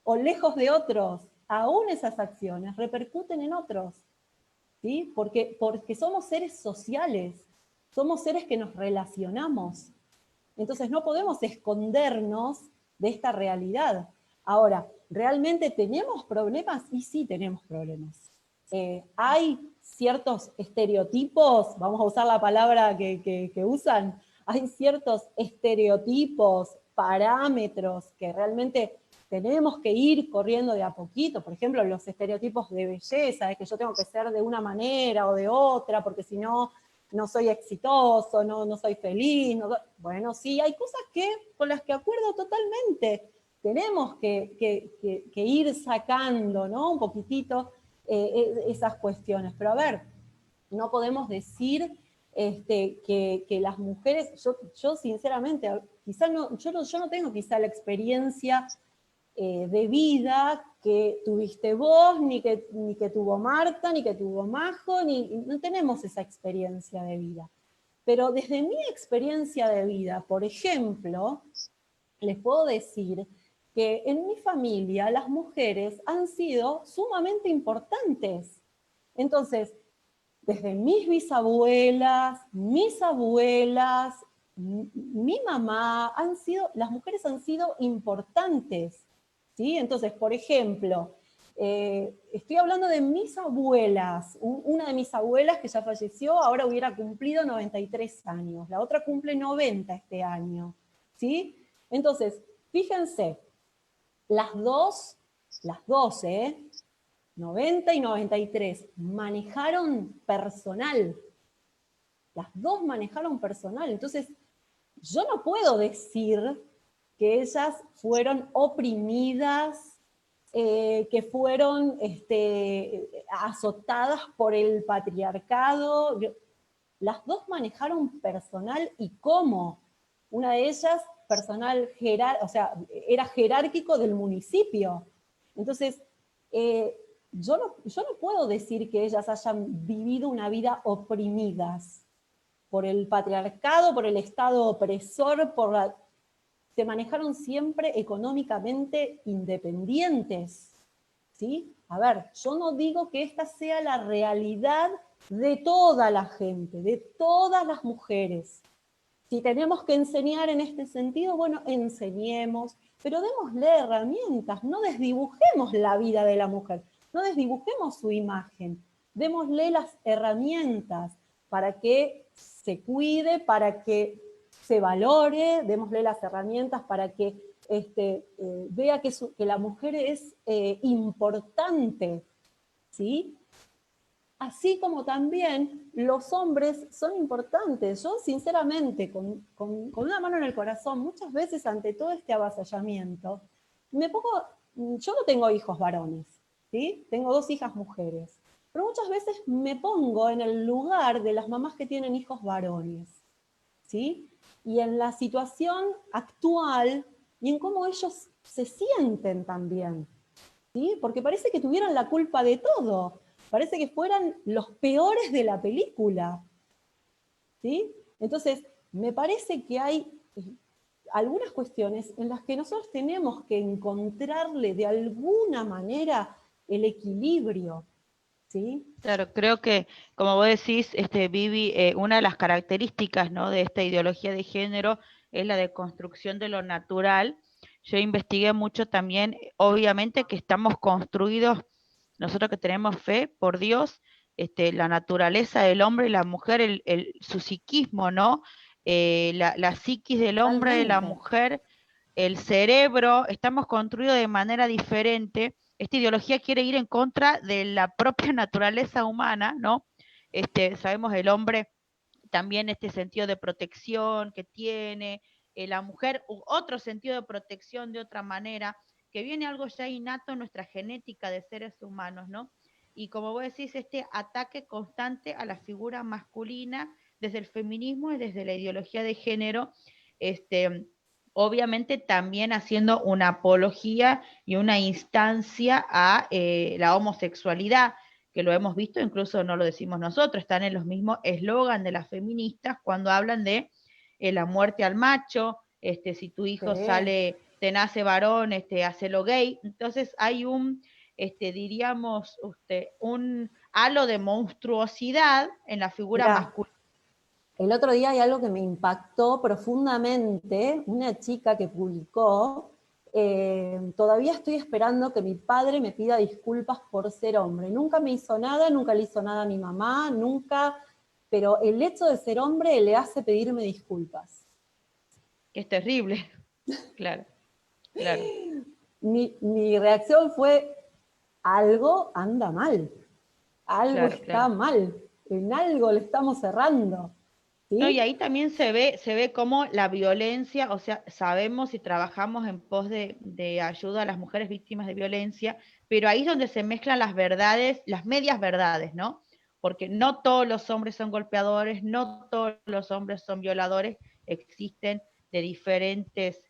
o lejos de otros, aún esas acciones repercuten en otros, ¿sí? Porque somos seres sociales, somos seres que nos relacionamos. Entonces no podemos escondernos de esta realidad. Ahora, ¿realmente tenemos problemas? Y sí tenemos problemas. Hay ciertos estereotipos, vamos a usar la palabra que usan, hay ciertos estereotipos, parámetros que realmente tenemos que ir corriendo de a poquito. Por ejemplo, los estereotipos de belleza, que yo tengo que ser de una manera o de otra, porque si no, no soy exitoso, no soy feliz. Bueno, sí, hay cosas con las que acuerdo totalmente. Tenemos que ir sacando, ¿no? Un poquitito esas cuestiones. Pero a ver, no podemos decir que las mujeres, yo sinceramente, quizás yo no tengo quizá la experiencia de vida que tuviste vos, ni que tuvo Marta, ni que tuvo Majo, no tenemos esa experiencia de vida. Pero desde mi experiencia de vida, por ejemplo, les puedo decir que en mi familia las mujeres han sido sumamente importantes. Entonces, desde mis bisabuelas, mis abuelas, mi mamá, las mujeres han sido importantes, ¿sí? Entonces, por ejemplo, estoy hablando de mis abuelas, una de mis abuelas que ya falleció, ahora hubiera cumplido 93 años, la otra cumple 90 este año, ¿sí? Entonces, fíjense, las dos, 90 y 93, manejaron personal. Las dos manejaron personal. Entonces, yo no puedo decir que ellas fueron oprimidas, que fueron azotadas por el patriarcado. Las dos manejaron personal y cómo. Una de ellas, personal, o sea, era jerárquico del municipio. Entonces, yo no puedo decir que ellas hayan vivido una vida oprimidas por el patriarcado, por el Estado opresor, se manejaron siempre económicamente independientes, ¿sí? A ver, yo no digo que esta sea la realidad de toda la gente, de todas las mujeres. Si tenemos que enseñar en este sentido, bueno, enseñemos, pero démosle herramientas, no desdibujemos la vida de la mujer, no desdibujemos su imagen, démosle las herramientas para que se cuide, para que se valore, démosle las herramientas para que vea que la mujer es importante, ¿sí? Así como también los hombres son importantes. Yo, sinceramente, con una mano en el corazón, muchas veces ante todo este avasallamiento, yo no tengo hijos varones, ¿sí? Tengo 2 hijas mujeres, pero muchas veces me pongo en el lugar de las mamás que tienen hijos varones, ¿sí? Y en la situación actual y en cómo ellos se sienten también, ¿sí? Porque parece que tuvieran la culpa de todo. Parece que fueran los peores de la película, ¿sí? Entonces, me parece que hay algunas cuestiones en las que nosotros tenemos que encontrarle de alguna manera el equilibrio, ¿sí? Claro, creo que, como vos decís, Vivi, una de las características, ¿no?, de esta ideología de género es la deconstrucción de lo natural. Yo investigué mucho también, obviamente que estamos construidos, nosotros que tenemos fe por Dios, la naturaleza del hombre y la mujer, su psiquismo, ¿no? La psiquis del hombre, de la Totalmente. mujer, el cerebro, estamos construidos de manera diferente. Esta ideología quiere ir en contra de la propia naturaleza humana, ¿no? Sabemos el hombre también este sentido de protección que tiene, la mujer otro sentido de protección de otra manera, que viene algo ya innato en nuestra genética de seres humanos, ¿no? Y como vos decís, este ataque constante a la figura masculina desde el feminismo y desde la ideología de género, obviamente también haciendo una apología y una instancia a la homosexualidad, que lo hemos visto, incluso no lo decimos nosotros, están en los mismos eslogan de las feministas cuando hablan de la muerte al macho, si tu hijo Sí. sale, te nace varón, hacelo gay. Entonces hay diríamos, un halo de monstruosidad en la figura Mirá, masculina. el otro día hay algo que me impactó profundamente, una chica que publicó, todavía estoy esperando que mi padre me pida disculpas por ser hombre. Nunca me hizo nada, nunca le hizo nada a mi mamá, nunca, pero el hecho de ser hombre le hace pedirme disculpas. Que es terrible, claro, claro. Mi reacción fue, algo anda mal, algo Claro, está claro. mal, en algo le estamos errando, No, y ¿sí? ahí también se ve cómo la violencia, o sea, sabemos y trabajamos en pos de ayuda a las mujeres víctimas de violencia, pero ahí es donde se mezclan las verdades, las medias verdades, ¿no? Porque no todos los hombres son golpeadores, no todos los hombres son violadores, existen de diferentes,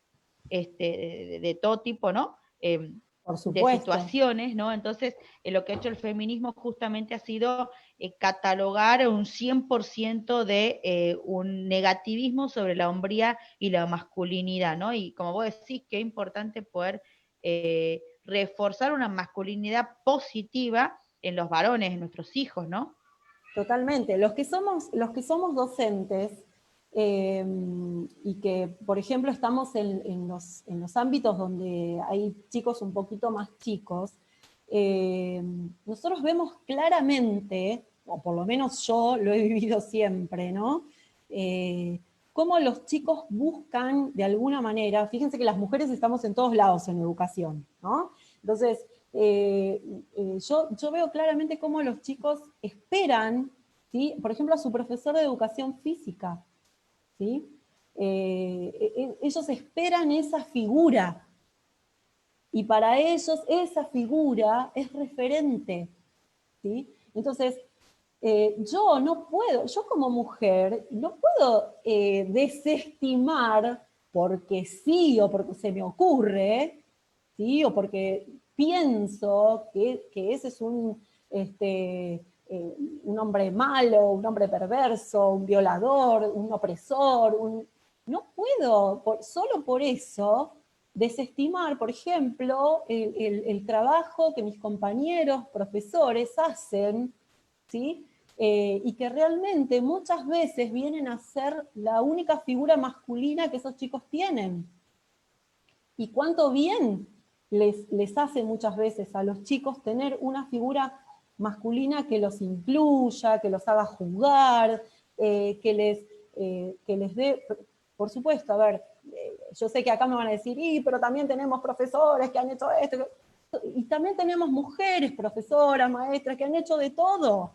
de todo tipo, ¿no? Por De supuesto. situaciones, ¿no? Entonces, lo que ha hecho el feminismo justamente ha sido catalogar un 100% de un negativismo sobre la hombría y la masculinidad, ¿no? Y como vos decís, qué importante poder reforzar una masculinidad positiva en los varones, en nuestros hijos, ¿no? Totalmente. Los que somos docentes y que, por ejemplo, estamos en los ámbitos donde hay chicos un poquito más chicos, nosotros vemos claramente, o por lo menos yo lo he vivido siempre, ¿no? Cómo los chicos buscan de alguna manera, fíjense que las mujeres estamos en todos lados en educación, ¿no? Entonces, yo veo claramente cómo los chicos esperan, ¿sí? Por ejemplo, a su profesor de educación física, ¿sí? Ellos esperan esa figura, y para ellos esa figura es referente, ¿sí? Entonces, yo como mujer, no puedo desestimar porque sí o porque se me ocurre, ¿sí? O porque pienso que ese es un hombre malo, un hombre perverso, un violador, un opresor. No puedo, solo por eso, desestimar, por ejemplo, el trabajo que mis compañeros, profesores hacen, ¿sí? Y que realmente muchas veces vienen a ser la única figura masculina que esos chicos tienen. Y cuánto bien les hace muchas veces a los chicos tener una figura masculina que los incluya, que los haga jugar, que les dé, por supuesto, a ver, yo sé que acá me van a decir, pero también tenemos profesores que han hecho esto, y también tenemos mujeres, profesoras, maestras, que han hecho de todo,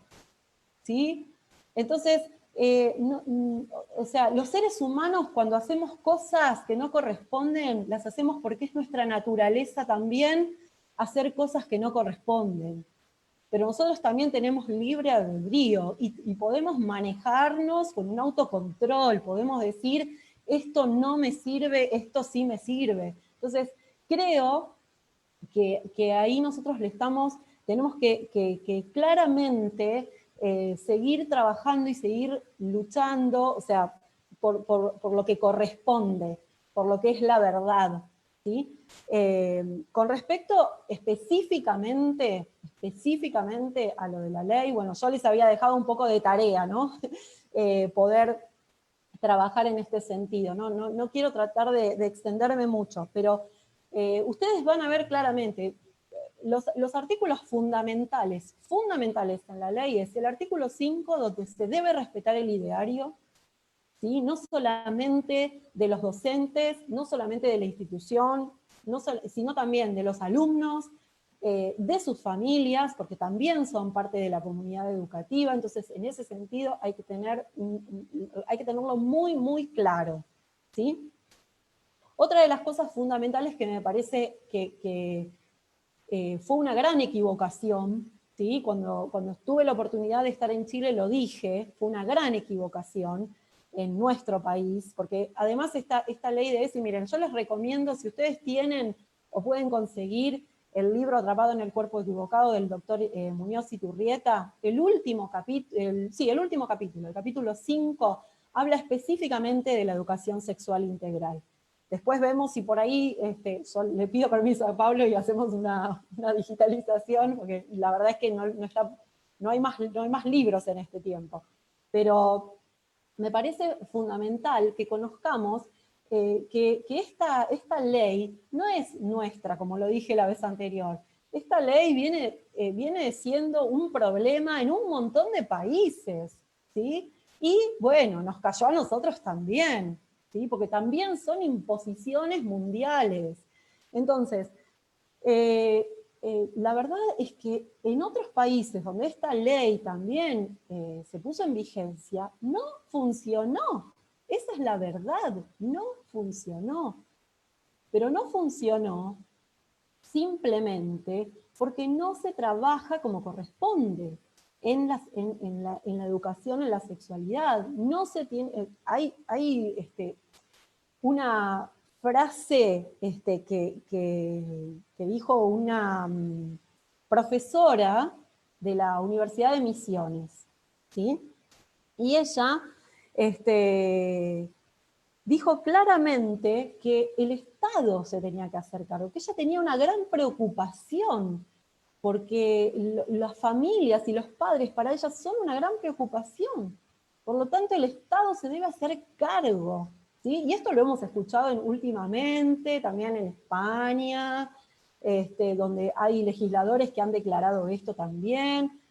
¿sí? Entonces, o sea, los seres humanos cuando hacemos cosas que no corresponden, las hacemos porque es nuestra naturaleza también hacer cosas que no corresponden. Pero nosotros también tenemos libre albedrío y podemos manejarnos con un autocontrol, podemos decir, esto no me sirve, esto sí me sirve. Entonces, creo que ahí nosotros tenemos que claramente seguir trabajando y seguir luchando, o sea, por lo que corresponde, por lo que es la verdad, ¿sí? Con respecto específicamente a lo de la ley, bueno, yo les había dejado un poco de tarea, ¿no? Poder trabajar en este sentido, no quiero tratar de extenderme mucho, pero ustedes van a ver claramente los artículos fundamentales en la ley es el artículo 5, donde se debe respetar el ideario, ¿sí? No solamente de los docentes, no solamente de la institución, sino también de los alumnos, de sus familias, porque también son parte de la comunidad educativa. Entonces, en ese sentido hay que tenerlo muy, muy claro, ¿sí? Otra de las cosas fundamentales que me parece que fue una gran equivocación, ¿sí? Cuando tuve la oportunidad de estar en Chile lo dije, fue una gran equivocación en nuestro país, porque además esta ley de ESI, miren, yo les recomiendo, si ustedes tienen o pueden conseguir el libro Atrapado en el cuerpo equivocado del doctor Muñoz y Turrieta, el último capítulo, el capítulo 5, habla específicamente de la educación sexual integral. Después vemos si por ahí, yo le pido permiso a Pablo y hacemos una digitalización, porque la verdad es que no hay más libros en este tiempo. Pero me parece fundamental que conozcamos que esta ley no es nuestra, como lo dije la vez anterior. Esta ley viene siendo un problema en un montón de países, ¿sí? Y bueno, nos cayó a nosotros también, ¿sí? Porque también son imposiciones mundiales. Entonces, la verdad es que en otros países donde esta ley también se puso en vigencia, no funcionó. Esa es la verdad, no funcionó. Pero no funcionó simplemente porque no se trabaja como corresponde en la educación, en la sexualidad. No se tiene, hay una frase que dijo una profesora de la Universidad de Misiones, ¿sí? Y ella dijo claramente que el Estado se tenía que hacer cargo, que ella tenía una gran preocupación, porque las familias y los padres para ella son una gran preocupación. Por lo tanto, el Estado se debe hacer cargo, ¿sí? Y esto lo hemos escuchado últimamente, también en España, donde hay legisladores que han declarado esto también.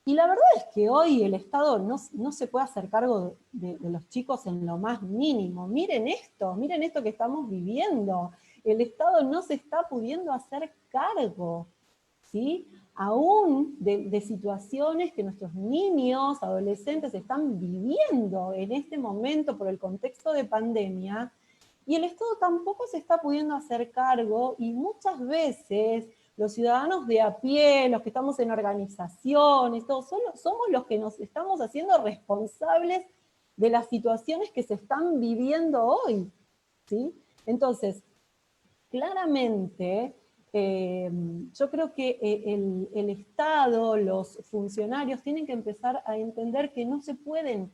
Y la verdad es que hoy el Estado no se puede hacer cargo de los chicos en lo más mínimo. Miren esto que estamos viviendo. El Estado no se está pudiendo hacer cargo, ¿sí? Aún de situaciones que nuestros niños, adolescentes están viviendo en este momento por el contexto de pandemia, y el Estado tampoco se está pudiendo hacer cargo, y muchas veces los ciudadanos de a pie, los que estamos en organizaciones, todos somos los que nos estamos haciendo responsables de las situaciones que se están viviendo hoy, ¿sí? Entonces, claramente, yo creo que el Estado, los funcionarios tienen que empezar a entender que no se pueden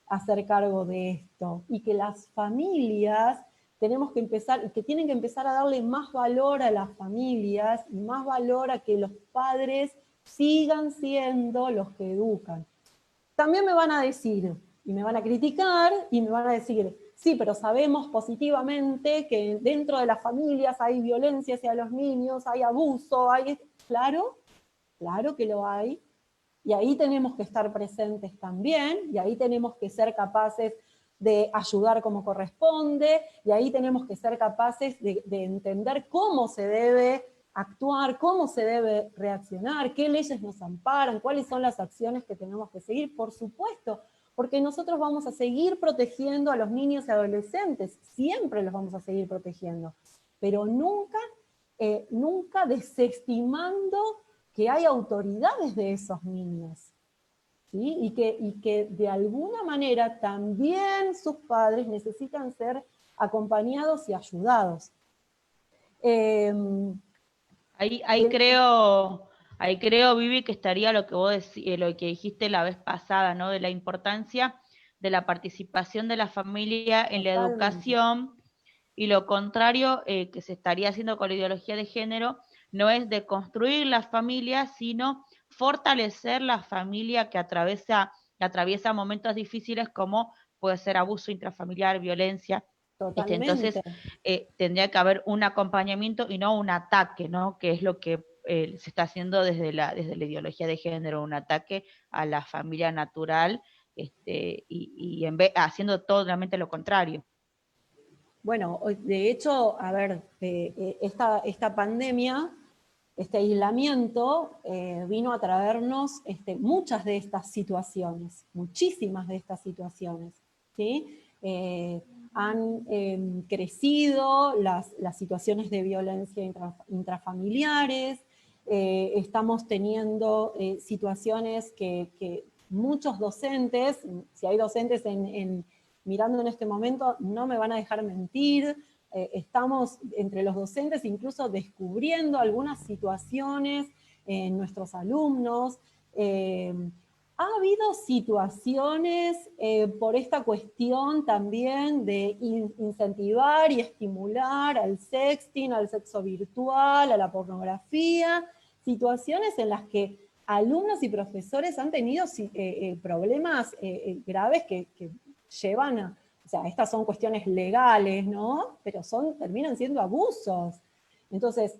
hacer cargo de esto, y que las familias tenemos que empezar, que tienen que empezar a darle más valor a las familias, y más valor a que los padres sigan siendo los que educan. También me van a decir, y me van a criticar, y me van a decir, sí, pero sabemos positivamente que dentro de las familias hay violencia hacia los niños, hay abuso, hay... Claro, claro que lo hay, y ahí tenemos que estar presentes también, y ahí tenemos que ser capaces de ayudar como corresponde, y ahí tenemos que ser capaces de entender cómo se debe actuar, cómo se debe reaccionar, qué leyes nos amparan, cuáles son las acciones que tenemos que seguir, por supuesto, porque nosotros vamos a seguir protegiendo a los niños y adolescentes, siempre los vamos a seguir protegiendo, pero nunca, nunca desestimando que hay autoridades de esos niños, ¿sí? Y que de alguna manera también sus padres necesitan ser acompañados y ayudados. Ahí creo, Vivi, que estaría lo que vos lo que dijiste la vez pasada, ¿no? De la importancia de la participación de la familia en la educación, y lo contrario que se estaría haciendo con la ideología de género, no es de construir la familia, sino fortalecer la familia que atraviesa momentos difíciles como puede ser abuso intrafamiliar, violencia. Entonces, tendría que haber un acompañamiento y no un ataque, ¿no? Que es lo que se está haciendo desde la ideología de género, un ataque a la familia natural, y haciendo totalmente lo contrario. Bueno, de hecho, a ver, esta pandemia, este aislamiento, vino a traernos muchas de estas situaciones, muchísimas de estas situaciones, ¿sí? Han crecido las situaciones de violencia intrafamiliares, estamos teniendo situaciones que muchos docentes, si hay docentes mirando en este momento, no me van a dejar mentir, estamos entre los docentes incluso descubriendo algunas situaciones en nuestros alumnos. Ha habido situaciones por esta cuestión también de incentivar y estimular al sexting, al sexo virtual, a la pornografía, situaciones en las que alumnos y profesores han tenido problemas graves que llevan a, o sea, estas son cuestiones legales, ¿no? Pero terminan siendo abusos. Entonces,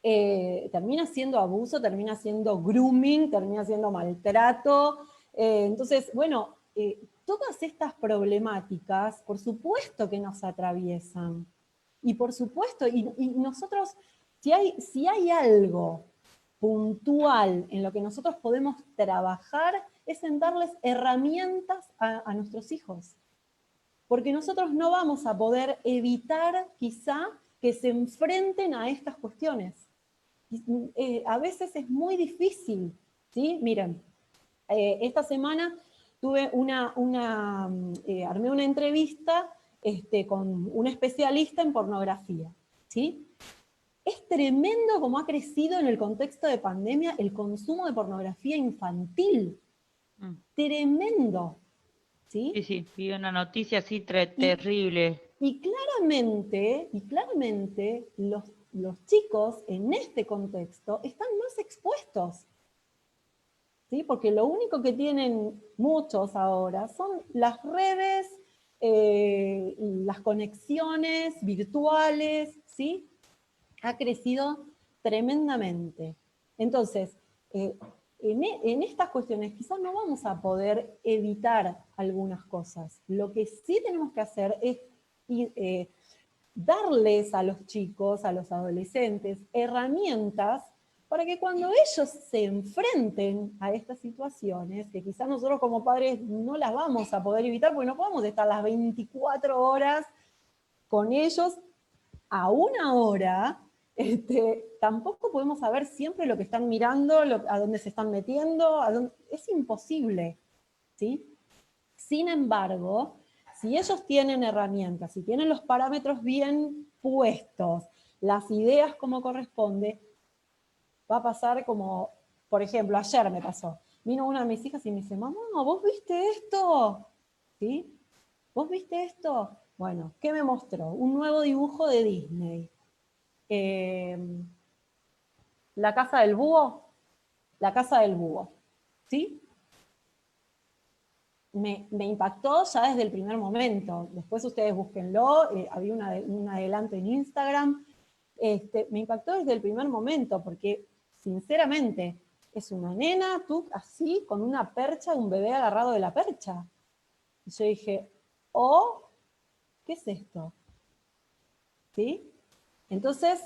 termina siendo abuso, termina siendo grooming, termina siendo maltrato. Entonces, bueno, todas estas problemáticas, por supuesto que nos atraviesan. Y por supuesto, y nosotros, si hay algo puntual en lo que nosotros podemos trabajar, es en darles herramientas a nuestros hijos. Porque nosotros no vamos a poder evitar, quizá, que se enfrenten a estas cuestiones. A veces es muy difícil, ¿sí? Miren, esta semana armé una entrevista con un especialista en pornografía, ¿sí? Es tremendo cómo ha crecido en el contexto de pandemia el consumo de pornografía infantil. Tremendo. ¿Sí? Sí, vi una noticia así terrible. Y claramente los chicos en este contexto están más expuestos, ¿sí? Porque lo único que tienen muchos ahora son las redes, las conexiones virtuales, ¿sí? Ha crecido tremendamente. Entonces, en estas cuestiones quizás no vamos a poder evitar algunas cosas. Lo que sí tenemos que hacer es darles a los chicos, a los adolescentes, herramientas para que cuando ellos se enfrenten a estas situaciones, que quizás nosotros como padres no las vamos a poder evitar, porque no podemos estar las 24 horas con ellos a una hora, tampoco podemos saber siempre lo que están mirando, a dónde se están metiendo, es imposible, ¿sí? Sin embargo, si ellos tienen herramientas, si tienen los parámetros bien puestos, las ideas como corresponde, va a pasar como, por ejemplo, ayer me pasó, vino una de mis hijas y me dice, mamá, ¿vos viste esto? ¿Sí? ¿Vos viste esto? Bueno, ¿qué me mostró? Un nuevo dibujo de Disney. La casa del búho. La casa del búho. ¿Sí? Me impactó ya desde el primer momento. Después ustedes búsquenlo, había un adelanto en Instagram. Me impactó desde el primer momento, porque sinceramente es una nena, tú así, con una percha, un bebé agarrado de la percha. Y yo dije, oh, ¿qué es esto? ¿Sí? Entonces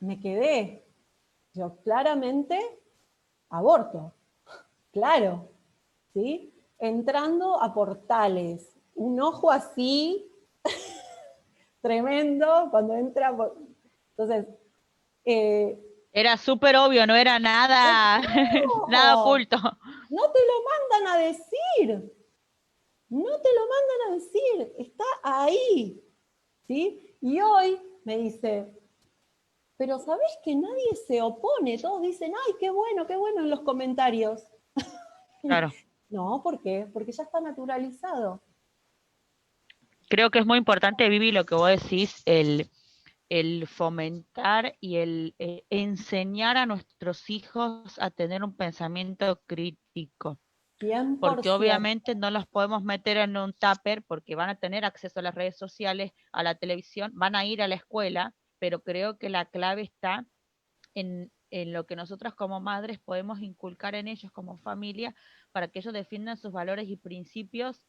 me quedé, yo claramente, aborto, claro, ¿sí? Entrando a portales, un ojo así, tremendo, cuando entra, entonces, Era súper obvio, no era nada, nada no, oculto. no te lo mandan a decir, no te lo mandan a decir, está ahí, ¿sí? Y hoy me dice, pero ¿sabés que nadie se opone? Todos dicen, ay, qué bueno en los comentarios. Claro. No, ¿por qué? Porque ya está naturalizado. Creo que es muy importante, Vivi, lo que vos decís, el fomentar y el enseñar a nuestros hijos a tener un pensamiento crítico, porque 100%. obviamente no los podemos meter en un tupper porque van a tener acceso a las redes sociales, a la televisión, van a ir a la escuela, pero creo que la clave está en lo que nosotros como madres podemos inculcar en ellos como familia para que ellos defiendan sus valores y principios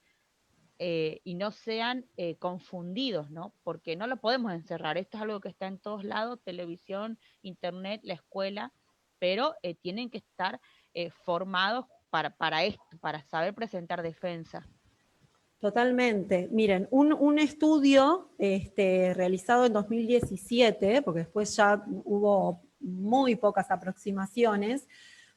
y no sean confundidos, ¿no? Porque no lo podemos encerrar. Esto es algo que está en todos lados, televisión, internet, la escuela, pero tienen que estar formados para esto, para saber presentar defensa. Totalmente. Miren, un estudio realizado en 2017, porque después ya hubo muy pocas aproximaciones,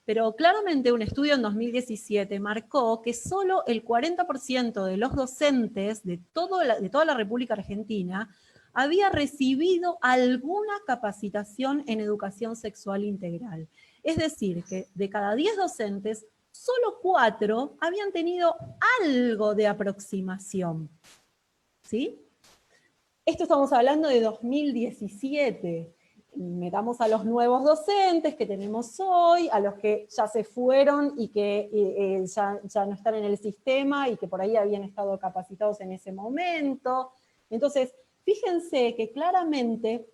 pero claramente un estudio en 2017 marcó que solo el 40% de los docentes de toda la República Argentina había recibido alguna capacitación en educación sexual integral. Es decir, que de cada 10 docentes, solo 4 habían tenido algo de aproximación. ¿Sí? Esto estamos hablando de 2017. Metamos a los nuevos docentes que tenemos hoy, a los que ya se fueron y que ya no están en el sistema y que por ahí habían estado capacitados en ese momento. Entonces, fíjense que claramente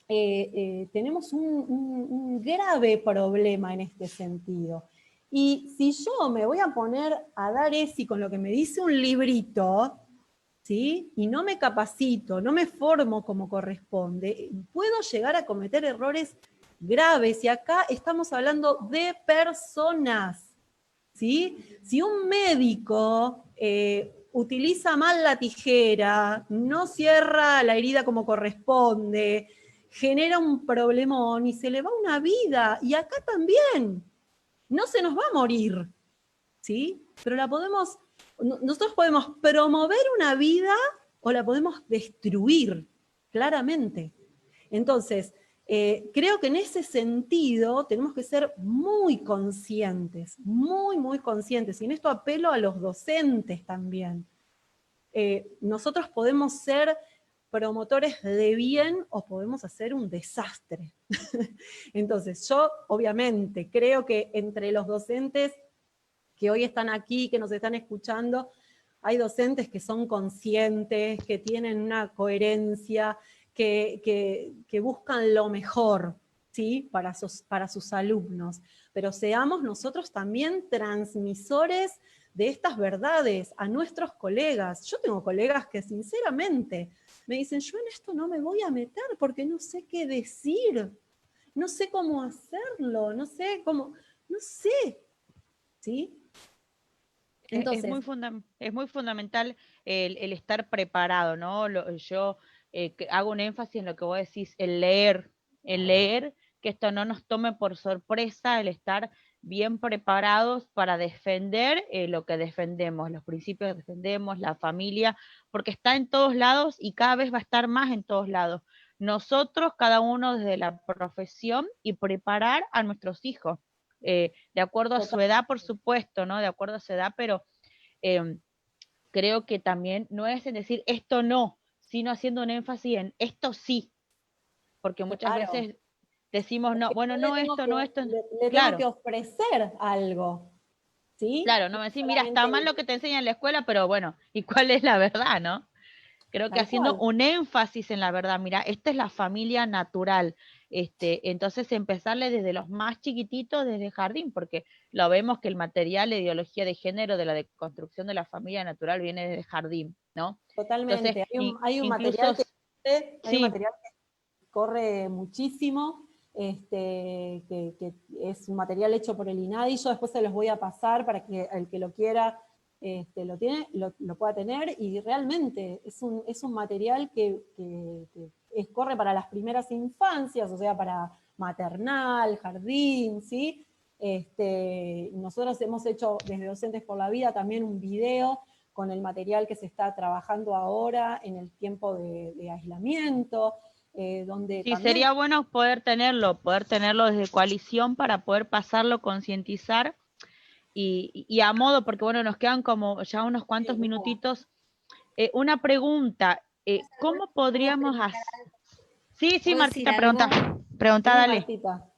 tenemos un grave problema en este sentido. Y si yo me voy a poner a dar ESI con lo que me dice un librito, ¿sí? Y no me capacito, no me formo como corresponde, puedo llegar a cometer errores graves, y acá estamos hablando de personas, ¿sí? Si un médico utiliza mal la tijera, no cierra la herida como corresponde, genera un problemón y se le va una vida, y acá también, no se nos va a morir, ¿sí? Pero nosotros podemos promover una vida o la podemos destruir, claramente. Entonces, creo que en ese sentido tenemos que ser muy conscientes, muy conscientes, y en esto apelo a los docentes también. Nosotros podemos ser promotores de bien o podemos hacer un desastre. Entonces, yo obviamente creo que entre los docentes que hoy están aquí, que nos están escuchando, hay docentes que son conscientes, que tienen una coherencia, que buscan lo mejor, ¿sí? para sus alumnos. Pero seamos nosotros también transmisores de estas verdades a nuestros colegas. Yo tengo colegas que sinceramente me dicen, yo en esto no me voy a meter porque no sé qué decir, no sé cómo hacerlo, no sé, ¿sí? Entonces, Es muy fundamental el estar preparado, ¿no? Yo hago un énfasis en lo que vos decís, el leer, que esto no nos tome por sorpresa, el estar bien preparados para defender lo que defendemos, los principios que defendemos, la familia, porque está en todos lados y cada vez va a estar más en todos lados. Nosotros, cada uno desde la profesión, y preparar a nuestros hijos de acuerdo a su edad, por supuesto, ¿no? De acuerdo a su edad, pero creo que también no es en decir esto no, sino haciendo un énfasis en esto sí, porque muchas Claro. veces decimos, no, bueno, no esto, no esto. Le tengo Claro, que ofrecer algo, ¿sí? claro, no No me decís, mira, está solamente mal lo que te enseñan en la escuela, pero bueno, ¿y cuál es la verdad, no? Creo que tal haciendo cual. un énfasis en la verdad, mira, esta es la familia natural, entonces empezarle desde los más chiquititos, desde el jardín, porque lo vemos que el material de ideología de género de la deconstrucción de la familia natural viene desde el jardín, ¿no? Entonces, Totalmente. Hay un incluso, material hay un sí, material que corre muchísimo, que es un material hecho por el INADI. Yo después se los voy a pasar para que el que lo quiera lo pueda tener, y realmente es un material que corre para las primeras infancias, o sea, para maternal, jardín, ¿sí? Nosotros hemos hecho desde Docentes por la Vida también un video con el material que se está trabajando ahora en el tiempo de aislamiento, donde sí, también... sería bueno poder tenerlo desde coalición para poder pasarlo, concientizar y a modo, porque bueno, nos quedan como ya unos cuantos minutitos. Una pregunta, ¿cómo podríamos hacer? Sí, sí, ¿Puedo decir Martita, pregunta, algo? pregunta, Sí, dale. Martita.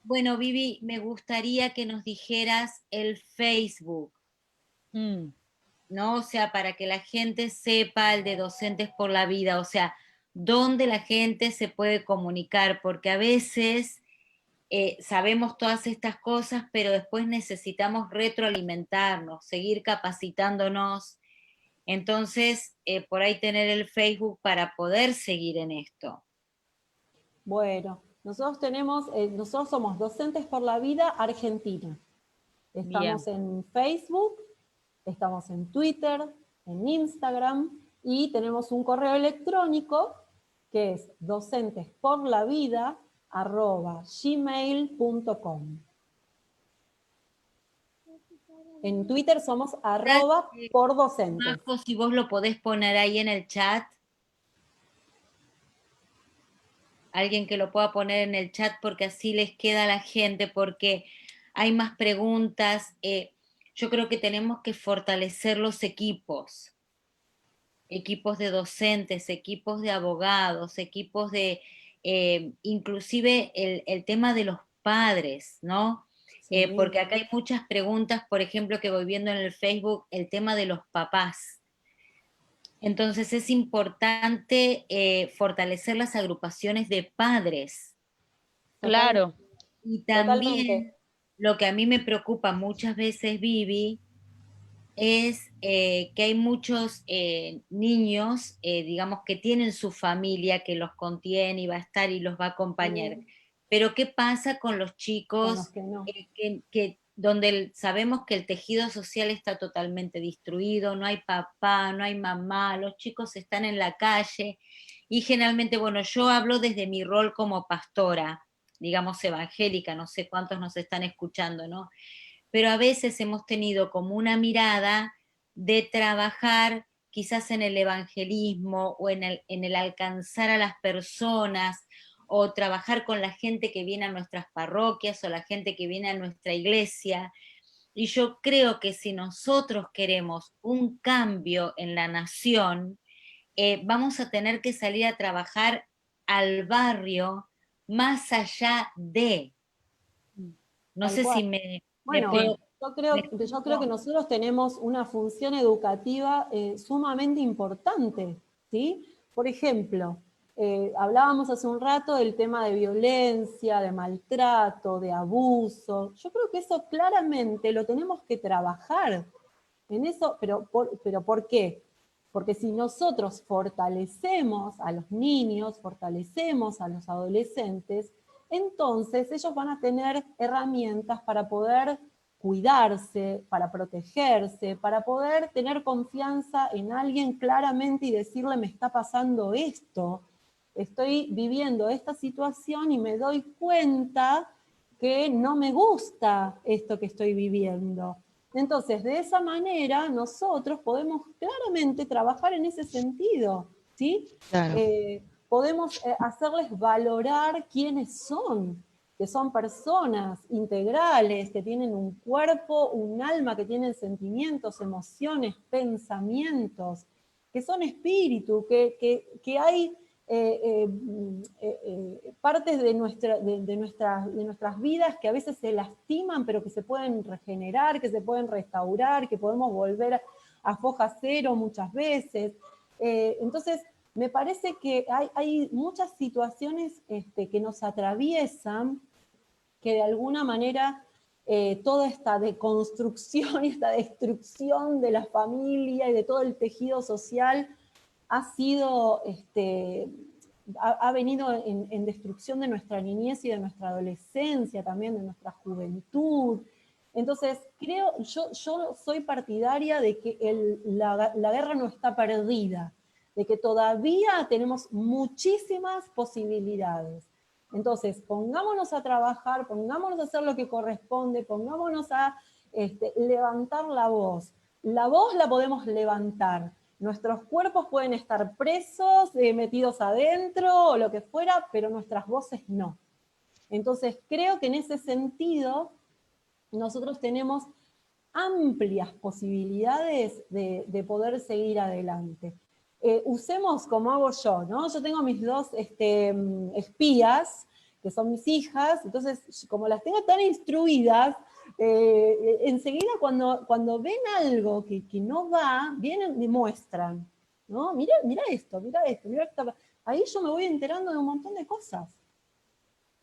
Bueno, Vivi, me gustaría que nos dijeras el Facebook, Mm, ¿no? O sea, para que la gente sepa el de Docentes por la Vida, o sea, dónde la gente se puede comunicar, porque a veces sabemos todas estas cosas, pero después necesitamos retroalimentarnos, seguir capacitándonos. Entonces, por ahí tener el Facebook para poder seguir en esto. Bueno, nosotros somos Docentes por la Vida Argentina. bien, Estamos en Facebook, estamos en Twitter, en Instagram, y tenemos un correo electrónico que es docentesporlavida@gmail.com. En Twitter somos @pordocentes. Majo, si vos lo podés poner ahí en el chat, alguien que lo pueda poner en el chat porque así les queda a la gente, porque hay más preguntas. Yo creo que tenemos que fortalecer los equipos de docentes, equipos de abogados, equipos de, inclusive el tema de los padres, ¿no? Sí, Porque acá hay muchas preguntas, por ejemplo, que voy viendo en el Facebook, el tema de los papás. Entonces es importante fortalecer las agrupaciones de padres. claro, Y totalmente. también lo que a mí me preocupa muchas veces, Vivi, es que hay muchos niños, digamos, que tienen su familia que los contiene y va a estar y los va a acompañar. Pero ¿qué pasa con los Con los chicos que no. donde sabemos que el tejido social está totalmente destruido, no hay papá, no hay mamá, los chicos están en la calle? Y generalmente, bueno, yo hablo desde mi rol como pastora, digamos evangélica, no sé cuántos nos están escuchando, ¿no? Pero a veces hemos tenido como una mirada de trabajar quizás en el evangelismo o en el alcanzar a las personas, o trabajar con la gente que viene a nuestras parroquias o la gente que viene a nuestra iglesia. Y yo creo que si nosotros queremos un cambio en la nación, vamos a tener que salir a trabajar al barrio más allá de. No Tal sé cual. si me Bueno, sí, puedo... yo ¿me creo que explico? nosotros tenemos una función educativa sumamente importante, ¿sí? Por ejemplo, hablábamos hace un rato del tema de violencia, de maltrato, de abuso. Yo creo que eso claramente lo tenemos que trabajar en eso, pero ¿por qué? Porque si nosotros fortalecemos a los niños, fortalecemos a los adolescentes, entonces ellos van a tener herramientas para poder cuidarse, para protegerse, para poder tener confianza en alguien claramente y decirle, me está pasando esto, estoy viviendo esta situación y me doy cuenta que no me gusta esto que estoy viviendo. Entonces, de esa manera, nosotros podemos claramente trabajar en ese sentido, ¿sí? claro. Podemos hacerles valorar quiénes son, que son personas integrales, que tienen un cuerpo, un alma, que tienen sentimientos, emociones, pensamientos. que son espíritu, que hay partes de nuestras vidas que a veces se lastiman, pero que se pueden regenerar, que se pueden restaurar, que podemos volver a foja cero muchas veces. Entonces, me parece que hay muchas situaciones que nos atraviesan, que de alguna manera toda esta deconstrucción y esta destrucción de la familia y de todo el tejido social ha sido, ha venido en destrucción de nuestra niñez y de nuestra adolescencia, también de nuestra juventud. Entonces, yo soy partidaria de que la guerra no está perdida, de que todavía tenemos muchísimas posibilidades. Entonces, pongámonos a trabajar, pongámonos a hacer lo que corresponde, pongámonos a levantar la voz. La voz la podemos levantar. Nuestros cuerpos pueden estar presos, metidos adentro, o lo que fuera, pero nuestras voces no. Entonces, creo que en ese sentido, nosotros tenemos amplias posibilidades de poder seguir adelante. Usemos como hago yo, ¿no? Yo tengo mis dos espías, que son mis hijas, entonces como las tengo tan instruidas, enseguida cuando ven algo que no va, vienen y muestran, ¿no? Mira esto, mira esto. Ahí yo me voy enterando de un montón de cosas.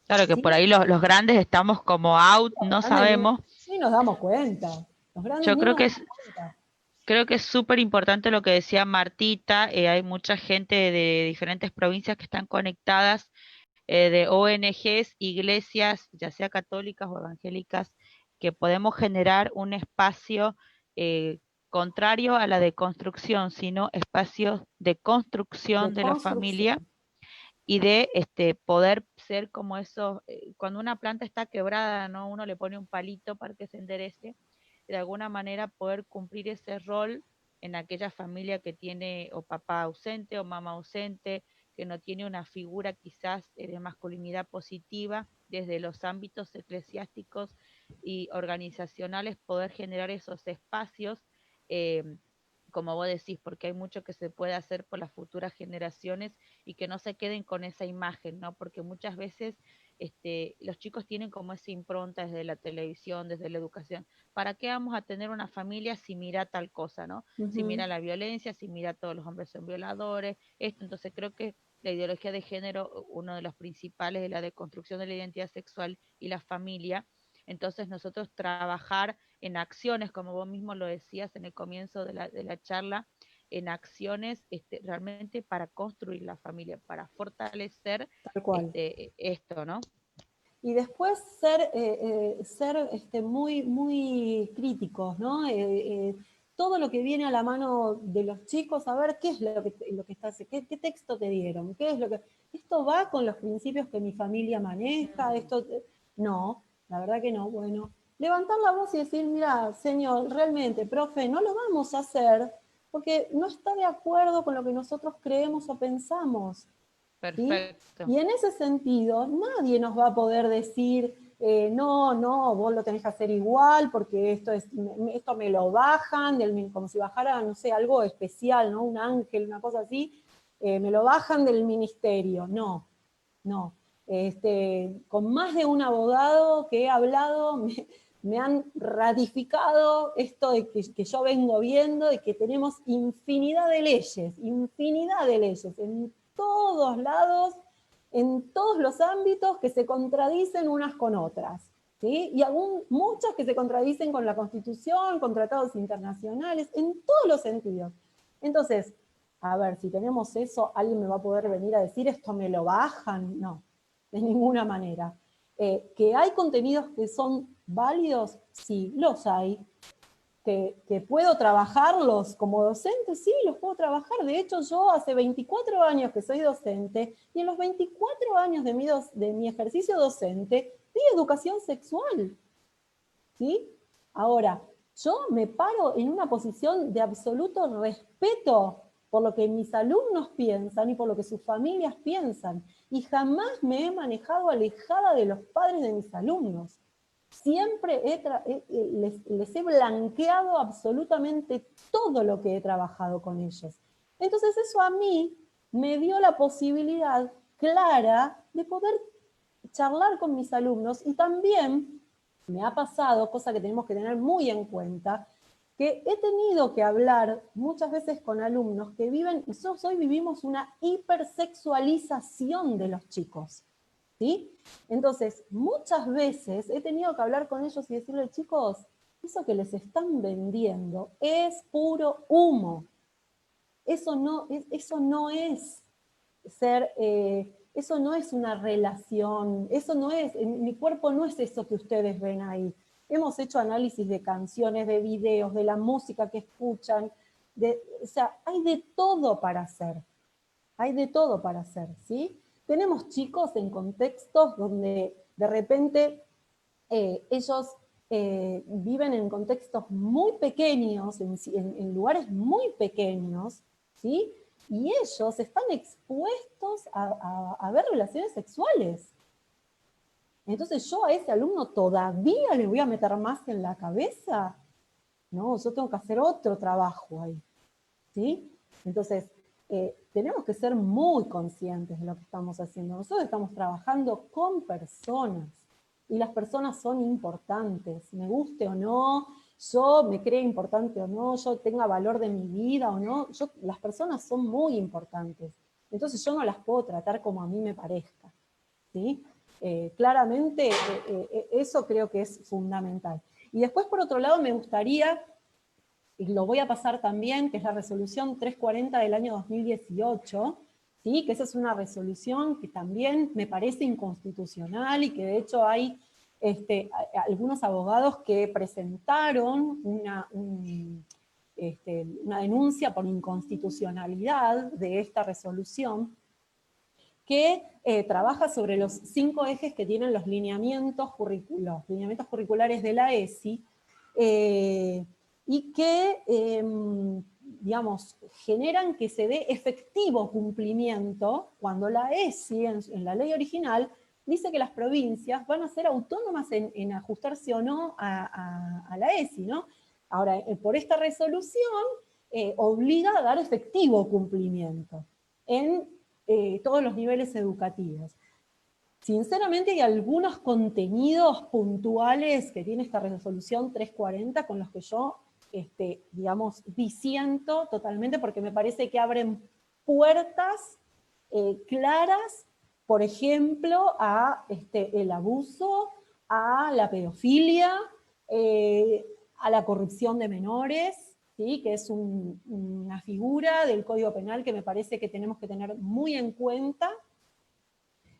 Claro que ¿Sí? por ahí los grandes estamos como out, no sabemos. Sí, nos damos cuenta. Los grandes Yo ni creo nos que damos cuenta. creo que es súper importante lo que decía Martita, hay mucha gente de diferentes provincias que están conectadas, de ONGs, iglesias, ya sea católicas o evangélicas, que podemos generar un espacio contrario a la deconstrucción, sino espacios de construcción De de la familia construcción. y de poder ser como esos, cuando una planta está quebrada, ¿no? Uno le pone un palito para que se enderece, de alguna manera poder cumplir ese rol en aquella familia que tiene o papá ausente o mamá ausente, que no tiene una figura quizás de masculinidad positiva desde los ámbitos eclesiásticos y organizacionales, poder generar esos espacios, eh, como vos decís, porque hay mucho que se puede hacer por las futuras generaciones y que no se queden con esa imagen, ¿no? Porque muchas veces los chicos tienen como esa impronta desde la televisión, desde la educación. ¿Para qué vamos a tener una familia si mira tal cosa, ¿no? Si mira la violencia, si mira todos los hombres son violadores, esto. Entonces creo que la ideología de género, uno de los principales de la deconstrucción de la identidad sexual y la familia. Entonces nosotros trabajar en acciones, como vos mismo lo decías en el comienzo de la charla, en acciones realmente para construir la familia, para fortalecer Tal cual. esto, ¿no? Y después ser muy, muy críticos, ¿no? Todo lo que viene a la mano de los chicos, a ver qué es lo que está, qué texto te dieron, qué es lo que... ¿Esto va con los principios que mi familia maneja? No, la verdad que no. Bueno, levantar la voz y decir, mira, señor, realmente, profe, no lo vamos a hacer porque no está de acuerdo con lo que nosotros creemos o pensamos. ¿Sí? Perfecto. Y en ese sentido, nadie nos va a poder decir, no, vos lo tenés que hacer igual, porque esto me lo bajan, como si bajara, no sé, algo especial, ¿no? Un ángel, una cosa así, me lo bajan del ministerio. No. Con más de un abogado que he hablado, me han ratificado esto de que yo vengo viendo, de que tenemos infinidad de leyes en todos lados, en todos los ámbitos que se contradicen unas con otras. ¿Sí? Y muchas que se contradicen con la Constitución, con tratados internacionales, en todos los sentidos. Entonces, a ver, si tenemos eso, ¿alguien me va a poder venir a decir esto me lo bajan? No, de ninguna manera. ¿Que hay contenidos que son válidos? Sí, los hay. ¿Que puedo trabajarlos como docente? Sí, los puedo trabajar. De hecho, yo hace 24 años que soy docente, y en los 24 años de mi ejercicio docente, di educación sexual. ¿Sí? Ahora, yo me paro en una posición de absoluto respeto por lo que mis alumnos piensan y por lo que sus familias piensan. Y jamás me he manejado alejada de los padres de mis alumnos. Siempre les he blanqueado absolutamente todo lo que he trabajado con ellos. Entonces eso a mí me dio la posibilidad clara de poder charlar con mis alumnos, y también me ha pasado, cosa que tenemos que tener muy en cuenta, que he tenido que hablar muchas veces con alumnos que viven, nosotros hoy vivimos una hipersexualización de los chicos, ¿sí? Entonces, muchas veces he tenido que hablar con ellos y decirles, chicos, eso que les están vendiendo es puro humo. Eso no es ser, eso no es una relación, eso no es, mi cuerpo no es eso que ustedes ven ahí. Hemos hecho análisis de canciones, de videos, de la música que escuchan, o sea, hay de todo para hacer. Hay de todo para hacer, ¿sí? Tenemos chicos en contextos donde de repente ellos viven en contextos muy pequeños, en lugares muy pequeños, ¿sí? Y ellos están expuestos a ver relaciones sexuales. Entonces yo a ese alumno todavía le voy a meter más en la cabeza. No, yo tengo que hacer otro trabajo ahí, ¿sí? Entonces, tenemos que ser muy conscientes de lo que estamos haciendo. Nosotros estamos trabajando con personas, y las personas son importantes, me guste o no, yo me cree importante o no, yo tenga valor de mi vida o no, las personas son muy importantes. Entonces yo no las puedo tratar como a mí me parezca, ¿sí? Claramente eso creo que es fundamental. Y después, por otro lado, me gustaría, y lo voy a pasar también, que es la resolución 340 del año 2018, ¿sí? Que esa es una resolución que también me parece inconstitucional, y que de hecho hay algunos abogados que presentaron una denuncia por inconstitucionalidad de esta resolución, que trabaja sobre los 5 ejes que tienen los lineamientos curriculares de la ESI, y que, digamos, generan que se dé efectivo cumplimiento cuando la ESI, en la ley original, dice que las provincias van a ser autónomas en ajustarse o no a la ESI, ¿no? Ahora, por esta resolución, obliga a dar efectivo cumplimiento en todos los niveles educativos. Sinceramente hay algunos contenidos puntuales que tiene esta resolución 340 con los que yo, digamos, disiento totalmente, porque me parece que abren puertas claras, por ejemplo, a el abuso, a la pedofilia, a la corrupción de menores, ¿sí? Que es una figura del Código Penal que me parece que tenemos que tener muy en cuenta.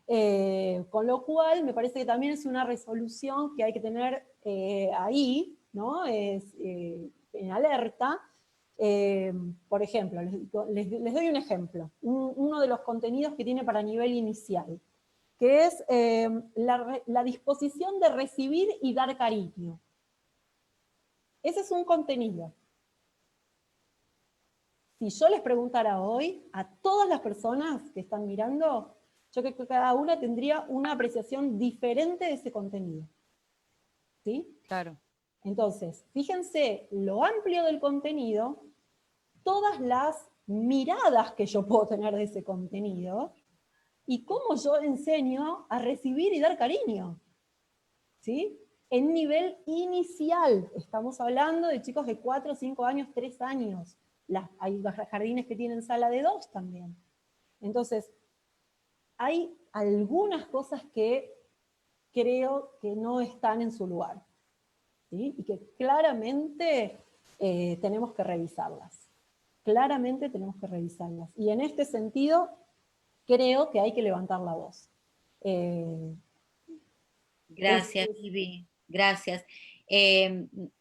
Con lo cual, me parece que también es una resolución que hay que tener ahí, ¿no? En alerta. Por ejemplo, les doy un ejemplo. Uno de los contenidos que tiene para nivel inicial, que es la disposición de recibir y dar cariño. Ese es un contenido. Si yo les preguntara hoy a todas las personas que están mirando, yo creo que cada una tendría una apreciación diferente de ese contenido. ¿Sí? Claro. Entonces, fíjense lo amplio del contenido, todas las miradas que yo puedo tener de ese contenido, y cómo yo enseño a recibir y dar cariño. ¿Sí? En nivel inicial, estamos hablando de chicos de 4, 5 años, 3 años. Hay jardines que tienen sala de 2 también. Entonces, hay algunas cosas que creo que no están en su lugar, ¿sí? Y que claramente tenemos que revisarlas. Claramente tenemos que revisarlas. Y en este sentido, creo que hay que levantar la voz. Gracias, Vivi. Gracias.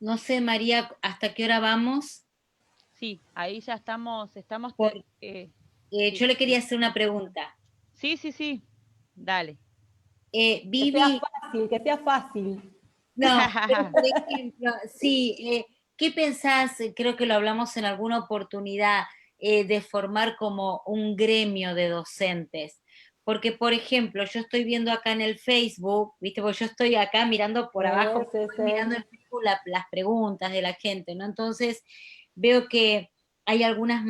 No sé, María, ¿hasta qué hora vamos? Sí, ahí ya estamos Sí. Yo le quería hacer una pregunta. Sí, dale. Vivi, Que sea fácil. no, pero por ejemplo, sí, ¿qué pensás? Creo que lo hablamos en alguna oportunidad, de formar como un gremio de docentes. Porque, por ejemplo, yo estoy viendo acá en el Facebook, ¿viste? Porque yo estoy acá mirando por abajo, Sí. mirando en Facebook las preguntas de la gente, ¿no? Entonces, veo que hay algunas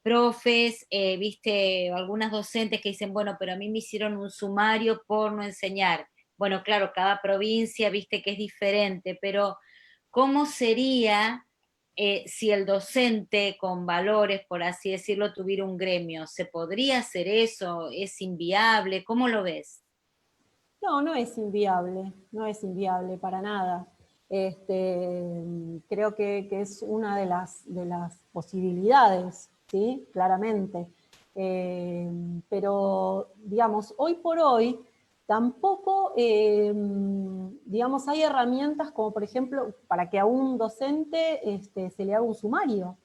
profes, viste, algunas docentes que dicen, bueno, pero a mí me hicieron un sumario por no enseñar. Bueno, claro, cada provincia, viste que es diferente, pero ¿cómo sería si el docente con valores, por así decirlo, tuviera un gremio? ¿Se podría hacer eso? ¿Es inviable? ¿Cómo lo ves? No, no es inviable, no es inviable para nada. Creo que es una de las posibilidades, ¿sí? Claramente. Pero, digamos, hoy por hoy tampoco, digamos, hay herramientas como, por ejemplo, para que a un docente se le haga un sumario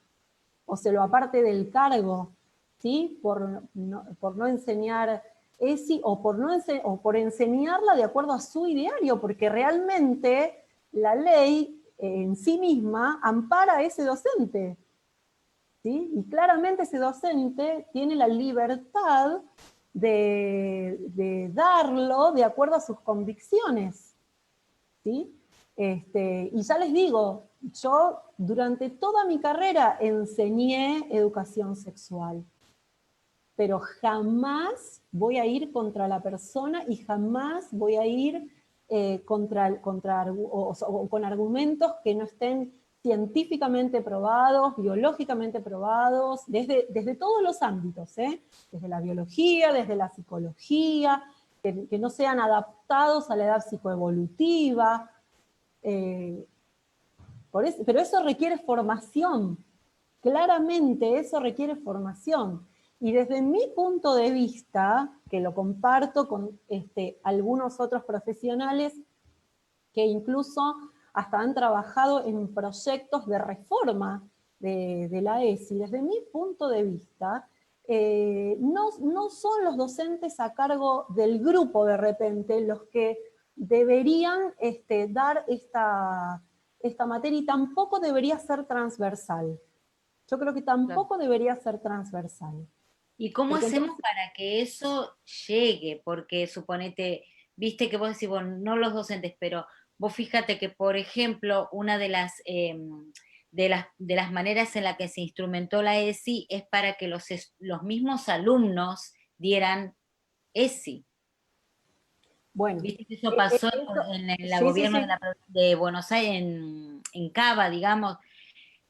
o se lo aparte del cargo, ¿sí? Por no enseñar ESI o o por enseñarla de acuerdo a su ideario, porque realmente la ley en sí misma ampara a ese docente, ¿sí? Y claramente ese docente tiene la libertad de darlo de acuerdo a sus convicciones, ¿sí? Y ya les digo, yo durante toda mi carrera enseñé educación sexual, pero jamás voy a ir contra la persona y jamás voy a ir o con argumentos que no estén científicamente probados, biológicamente probados, desde todos los ámbitos, ¿eh? Desde la biología, desde la psicología, que no sean adaptados a la edad psicoevolutiva. Eh, pero eso requiere formación, claramente eso requiere formación. Y desde mi punto de vista, que lo comparto con algunos otros profesionales que incluso hasta han trabajado en proyectos de reforma de la ESI, desde mi punto de vista, no son los docentes a cargo del grupo de repente los que deberían dar esta materia y tampoco debería ser transversal. Yo creo que tampoco debería ser transversal. ¿Y cómo Porque hacemos entonces, para que eso llegue? Porque suponete, viste que vos decís, bueno, no los docentes, pero vos fíjate que, por ejemplo, una de las maneras en la que se instrumentó la ESI es para que los mismos alumnos dieran ESI. bueno, Viste que eso pasó eso, en el sí, sí, gobierno sí, de Buenos Aires, en Cava, digamos,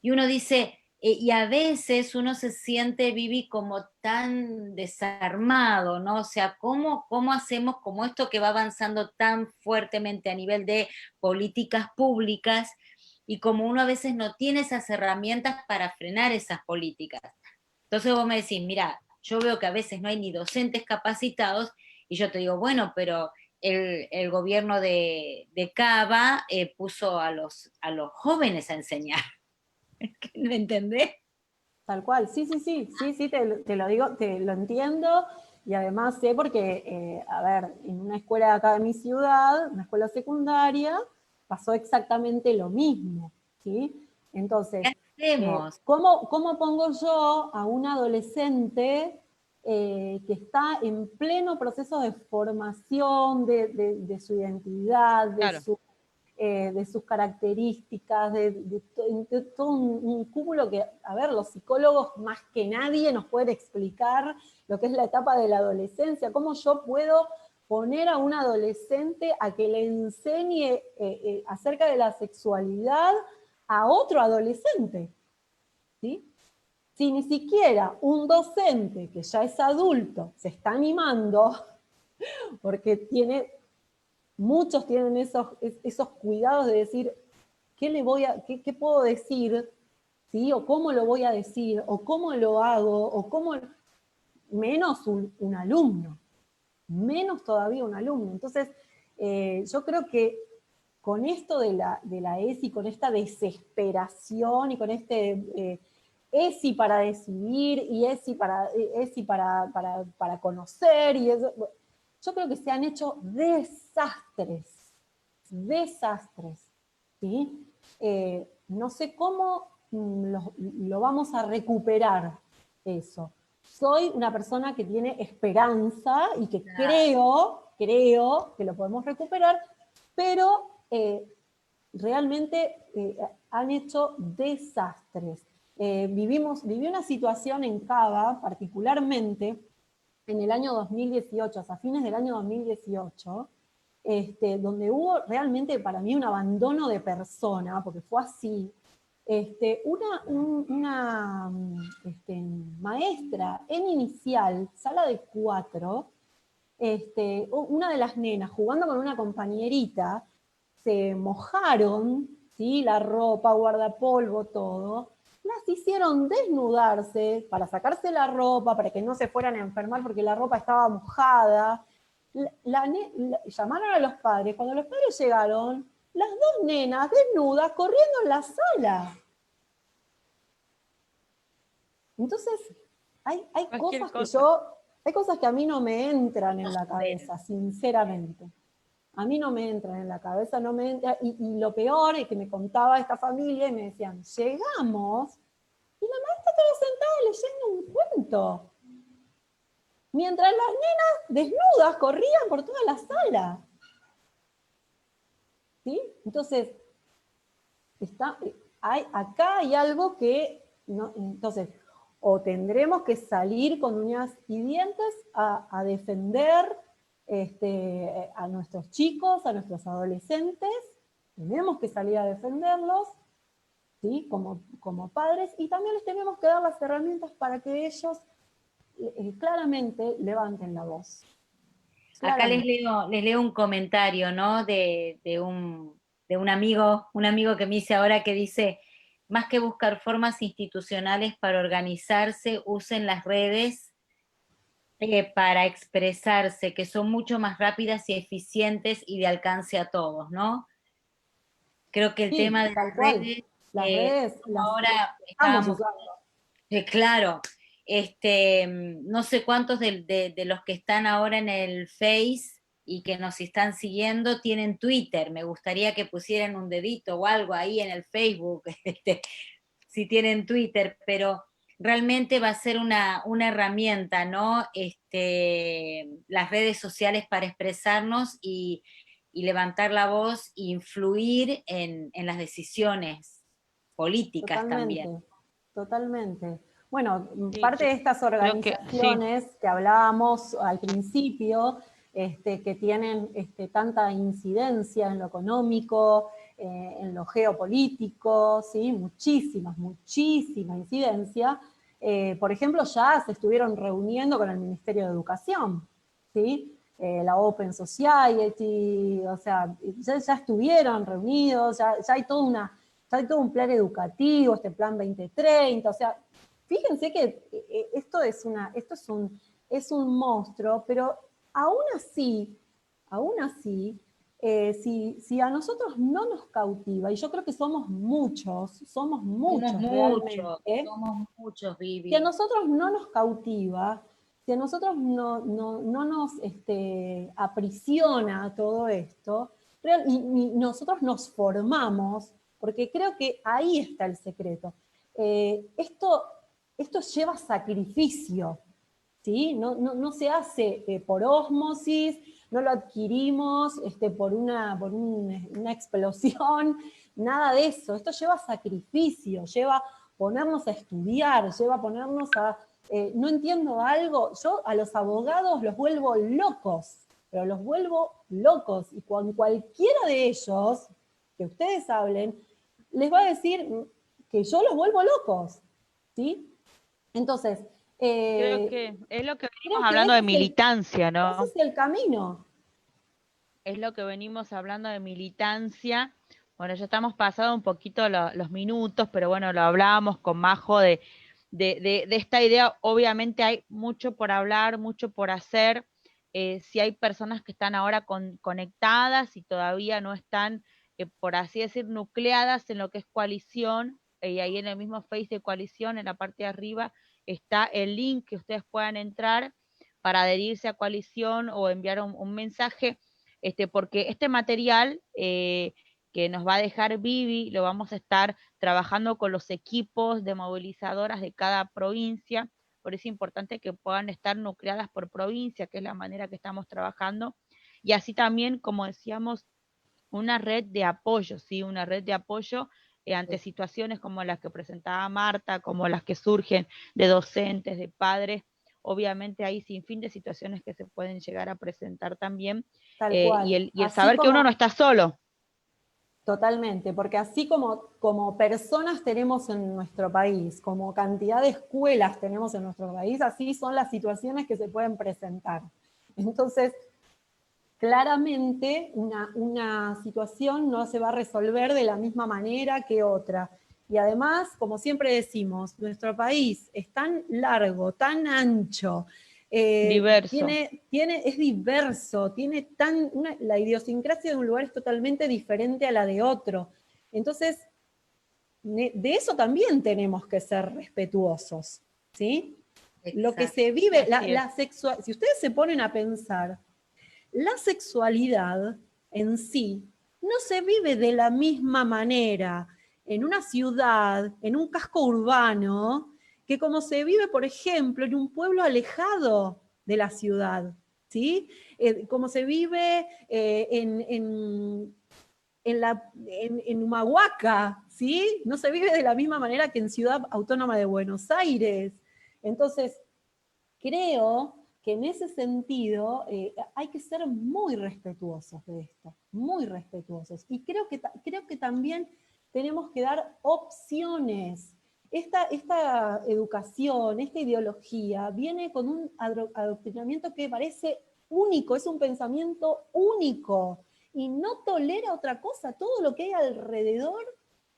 y uno dice, y a veces uno se siente, Vivi, como tan desarmado, ¿no? O sea, ¿cómo hacemos como esto que va avanzando tan fuertemente a nivel de políticas públicas y como uno a veces no tiene esas herramientas para frenar esas políticas? Entonces vos me decís, mira, yo veo que a veces no hay ni docentes capacitados y yo te digo, bueno, pero el gobierno de Cava puso a los jóvenes a enseñar. ¿Me entendés? tal cual. Sí, sí, sí, sí, sí, te lo digo, te lo entiendo. Y además sé porque, a ver, en una escuela de acá de mi ciudad, una escuela secundaria, pasó exactamente lo mismo, ¿sí? Entonces, ¿Qué hacemos? ¿cómo pongo yo a un adolescente que está en pleno proceso de formación de su identidad, Claro. de sus características, de todo un cúmulo que, a ver, los psicólogos más que nadie nos pueden explicar lo que es la etapa de la adolescencia, cómo yo puedo poner a un adolescente a que le enseñe acerca de la sexualidad a otro adolescente, ¿sí? Si ni siquiera un docente que ya es adulto se está animando, porque muchos tienen esos cuidados de decir, ¿qué puedo decir? ¿Sí? O cómo lo voy a decir, o cómo lo hago, menos un alumno, menos todavía un alumno. Entonces, yo creo que con esto de la ESI, con esta desesperación y con ESI para decidir y ESI para conocer, y eso, yo creo que se han hecho desastres, ¿sí? No sé cómo lo vamos a recuperar eso. Soy una persona que tiene esperanza y que creo que lo podemos recuperar, pero realmente han hecho desastres. viví una situación en Cava, particularmente en el año 2018, a fines del año 2018, donde hubo realmente para mí un abandono de persona, porque fue así. Una maestra en inicial, sala de 4, una de las nenas jugando con una compañerita, se mojaron, ¿sí? La ropa, guardapolvo, todo, las hicieron desnudarse para sacarse la ropa, para que no se fueran a enfermar porque la ropa estaba mojada. Llamaron a los padres, cuando los padres llegaron, las dos nenas desnudas corriendo en la sala. Entonces, hay cosas que a mí no me entran en la cabeza, sinceramente. A mí no me entran en la cabeza, no me entra, y lo peor es que me contaba esta familia y me decían, llegamos, y la maestra estaba sentada leyendo un cuento, mientras las nenas desnudas corrían por toda la sala. ¿Sí? Entonces, acá hay algo que, entonces, o tendremos que salir con uñas y dientes a defender a nuestros chicos, a nuestros adolescentes, tenemos que salir a defenderlos, ¿sí? Como padres, y también les tenemos que dar las herramientas para que ellos claramente levanten la voz. Acá les Claramente. leo un comentario, ¿no? De un amigo que me hice ahora que dice, más que buscar formas institucionales para organizarse, usen las redes para expresarse, que son mucho más rápidas y eficientes y de alcance a todos, ¿no? Creo que el Sí, tema de tal las cual. redes, Las redes las ahora estamos estábamos, usando. claro, no sé cuántos de los que están ahora en el Face y que nos están siguiendo tienen Twitter. Me gustaría que pusieran un dedito o algo ahí en el Facebook, si tienen Twitter, pero realmente va a ser una herramienta, ¿no? Las redes sociales para expresarnos y levantar la voz e influir en las decisiones políticas también. Totalmente, totalmente. Bueno, Sí, parte de estas creo que sí. organizaciones que hablábamos al principio, que tienen tanta incidencia en lo económico, en lo geopolítico, ¿sí? Muchísima incidencia. Por ejemplo, ya se estuvieron reuniendo con el Ministerio de Educación, ¿sí? La Open Society, o sea, ya estuvieron reunidos, ya hay toda hay todo un plan educativo, este plan 2030, o sea, fíjense que esto es un monstruo, pero aún así, si a nosotros no nos cautiva, y yo creo que somos muchos realmente, Somos muchos, si a Vivi. nosotros no nos cautiva, si a nosotros no nos aprisiona todo esto, y nosotros nos formamos, porque creo que ahí está el secreto. Esto lleva sacrificio, ¿sí? No se hace por ósmosis, no lo adquirimos por una explosión, nada de eso. Esto lleva sacrificio, lleva ponernos a estudiar, lleva ponernos a... no entiendo algo, yo a los abogados los vuelvo locos, pero los vuelvo locos, y con cualquiera de ellos que ustedes hablen, les va a decir que yo los vuelvo locos, ¿sí? Entonces, Creo que es lo que venimos creo que hablando de militancia, ese ¿no? es el camino. Es lo que venimos hablando de militancia. Bueno, ya estamos pasando un poquito los minutos, pero bueno, lo hablábamos con Majo de esta idea. Obviamente hay mucho por hablar, mucho por hacer. Si hay personas que están ahora conectadas y todavía no están, por así decir, nucleadas en lo que es coalición, y ahí en el mismo Face de coalición, en la parte de arriba, está el link que ustedes puedan entrar para adherirse a coalición o enviar un mensaje, porque este material que nos va a dejar Vivi, lo vamos a estar trabajando con los equipos de movilizadoras de cada provincia, por eso es importante que puedan estar nucleadas por provincia, que es la manera que estamos trabajando, y así también, como decíamos, una red de apoyo, ¿sí? Una red de apoyo ante situaciones como las que presentaba Marta, como las que surgen de docentes, de padres. Obviamente hay sin fin de situaciones que se pueden llegar a presentar también, Tal cual. y el Así saber que uno no está solo. Totalmente, porque así como personas tenemos en nuestro país, como cantidad de escuelas tenemos en nuestro país, así son las situaciones que se pueden presentar. Entonces, claramente una situación no se va a resolver de la misma manera que otra. Y además, como siempre decimos, nuestro país es tan largo, tan ancho, Diverso. es diverso, tiene la idiosincrasia de un lugar es totalmente diferente a la de otro. Entonces, de eso también tenemos que ser respetuosos, ¿sí? Lo que se vive, si ustedes se ponen a pensar, la sexualidad en sí no se vive de la misma manera en una ciudad, en un casco urbano, que como se vive, por ejemplo, en un pueblo alejado de la ciudad, ¿sí? Como se vive en Humahuaca, ¿sí? No se vive de la misma manera que en Ciudad Autónoma de Buenos Aires. Entonces, creo que en ese sentido hay que ser muy respetuosos de esto, muy respetuosos. Y creo que también tenemos que dar opciones. Esta educación, esta ideología, viene con un adoctrinamiento que parece único, es un pensamiento único y no tolera otra cosa. Todo lo que hay alrededor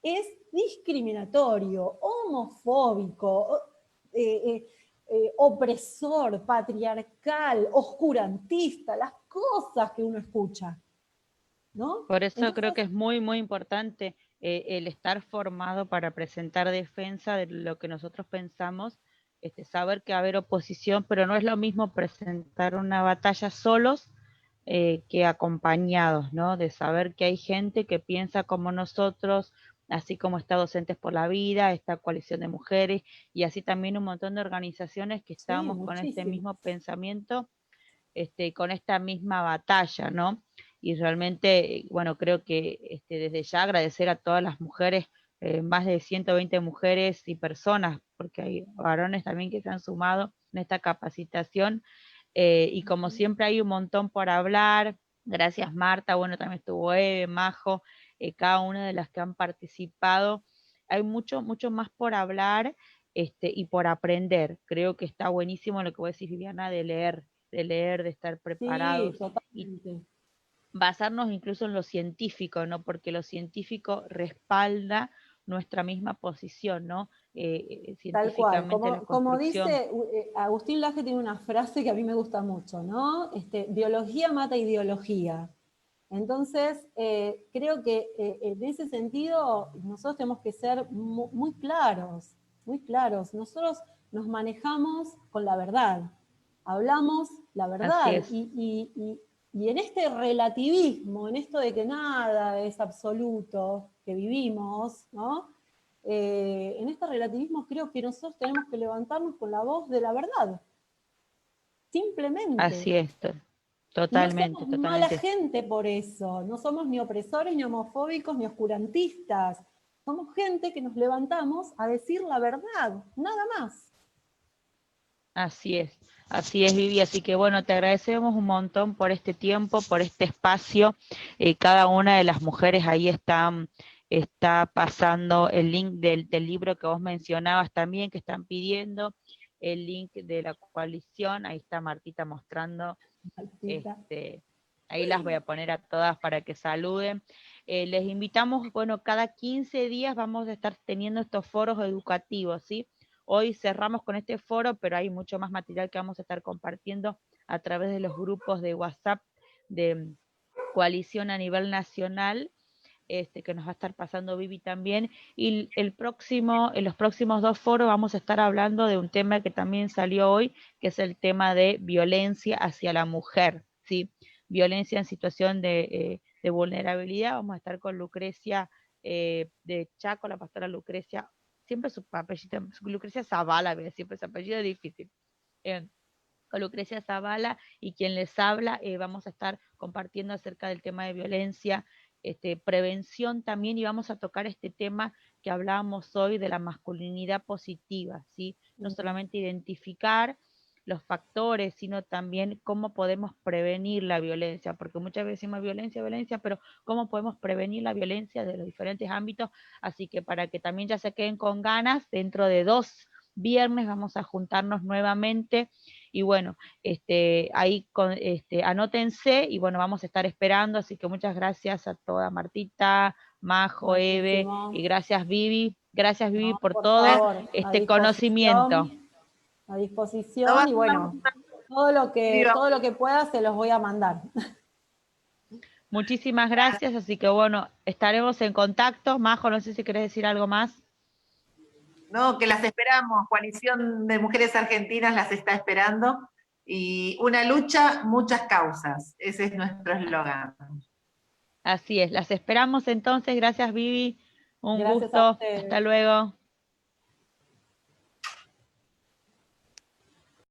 es discriminatorio, homofóbico, opresor, patriarcal, oscurantista, las cosas que uno escucha, ¿no? Por eso Entonces, creo que es muy, muy importante el estar formado para presentar defensa de lo que nosotros pensamos, saber que va a haber oposición, pero no es lo mismo presentar una batalla solos que acompañados, ¿no? De saber que hay gente que piensa como nosotros, así como está Docentes por la Vida, esta coalición de mujeres, y así también un montón de organizaciones que sí, estamos con este muchísimo. mismo pensamiento, con esta misma batalla, ¿no? Y realmente, bueno, creo que desde ya agradecer a todas las mujeres, más de 120 mujeres y personas, porque hay varones también que se han sumado en esta capacitación, y como siempre hay un montón por hablar. Gracias Marta, bueno, también estuvo Eve, Majo, cada una de las que han participado. Hay mucho, mucho más por hablar, y por aprender. Creo que está buenísimo lo que vos decís, Viviana, de estar Sí, preparados y totalmente. basarnos incluso en lo científico, ¿no? Porque lo científico respalda nuestra misma posición, ¿no? Tal cual. Científicamente la Como construcción. dice Agustín Laje, tiene una frase que a mí me gusta mucho, ¿no? Biología mata ideología. Entonces, creo que en ese sentido nosotros tenemos que ser muy claros, muy claros. Nosotros nos manejamos con la verdad, hablamos la Así verdad es. y en este relativismo, en esto de que nada es absoluto que vivimos, ¿no? En este relativismo creo que nosotros tenemos que levantarnos con la voz de la verdad, simplemente. Así es, Y no totalmente, somos mala totalmente. gente por eso, no somos ni opresores, ni homofóbicos, ni oscurantistas. Somos gente que nos levantamos a decir la verdad, nada más. Así es, Vivi. Así que bueno, te agradecemos un montón por este tiempo, por este espacio. Cada una de las mujeres ahí está pasando el link del libro que vos mencionabas también, que están pidiendo, el link de la coalición. Ahí está Martita mostrando. Martita. Ahí las voy a poner a todas para que saluden. Les invitamos, bueno, cada 15 días vamos a estar teniendo estos foros educativos, ¿sí? Hoy cerramos con este foro, pero hay mucho más material que vamos a estar compartiendo a través de los grupos de WhatsApp de coalición a nivel nacional, que nos va a estar pasando Vivi también. Y en los próximos 2 foros vamos a estar hablando de un tema que también salió hoy, que es el tema de violencia hacia la mujer, ¿sí? Violencia en situación de vulnerabilidad. Vamos a estar con Lucrecia de Chaco, la pastora Lucrecia, siempre su apellido, Lucrecia Zavala, siempre su apellido es difícil. Con Lucrecia Zavala y quien les habla, vamos a estar compartiendo acerca del tema de violencia prevención también, y vamos a tocar este tema que hablábamos hoy de la masculinidad positiva, ¿sí? No solamente identificar los factores, sino también cómo podemos prevenir la violencia, porque muchas veces decimos violencia, violencia, pero cómo podemos prevenir la violencia de los diferentes ámbitos. Así que para que también ya se queden con ganas, dentro de 2 viernes vamos a juntarnos nuevamente, y bueno, ahí anótense, y bueno, vamos a estar esperando, así que muchas gracias a toda Martita, Majo, Eve, Buenísimo. y gracias Vivi No, por por todo favor, a este disposición. conocimiento. A No disposición, va- y bueno, todo lo Viva. que pueda se los voy a mandar. Muchísimas gracias, así que bueno, estaremos en contacto. Majo, no sé si querés decir algo más. No, que las esperamos, Coalición de Mujeres Argentinas las está esperando, y una lucha, muchas causas, ese es nuestro eslogan. Así es, las esperamos entonces. Gracias Vivi, un Gracias a gusto. ustedes. Hasta luego.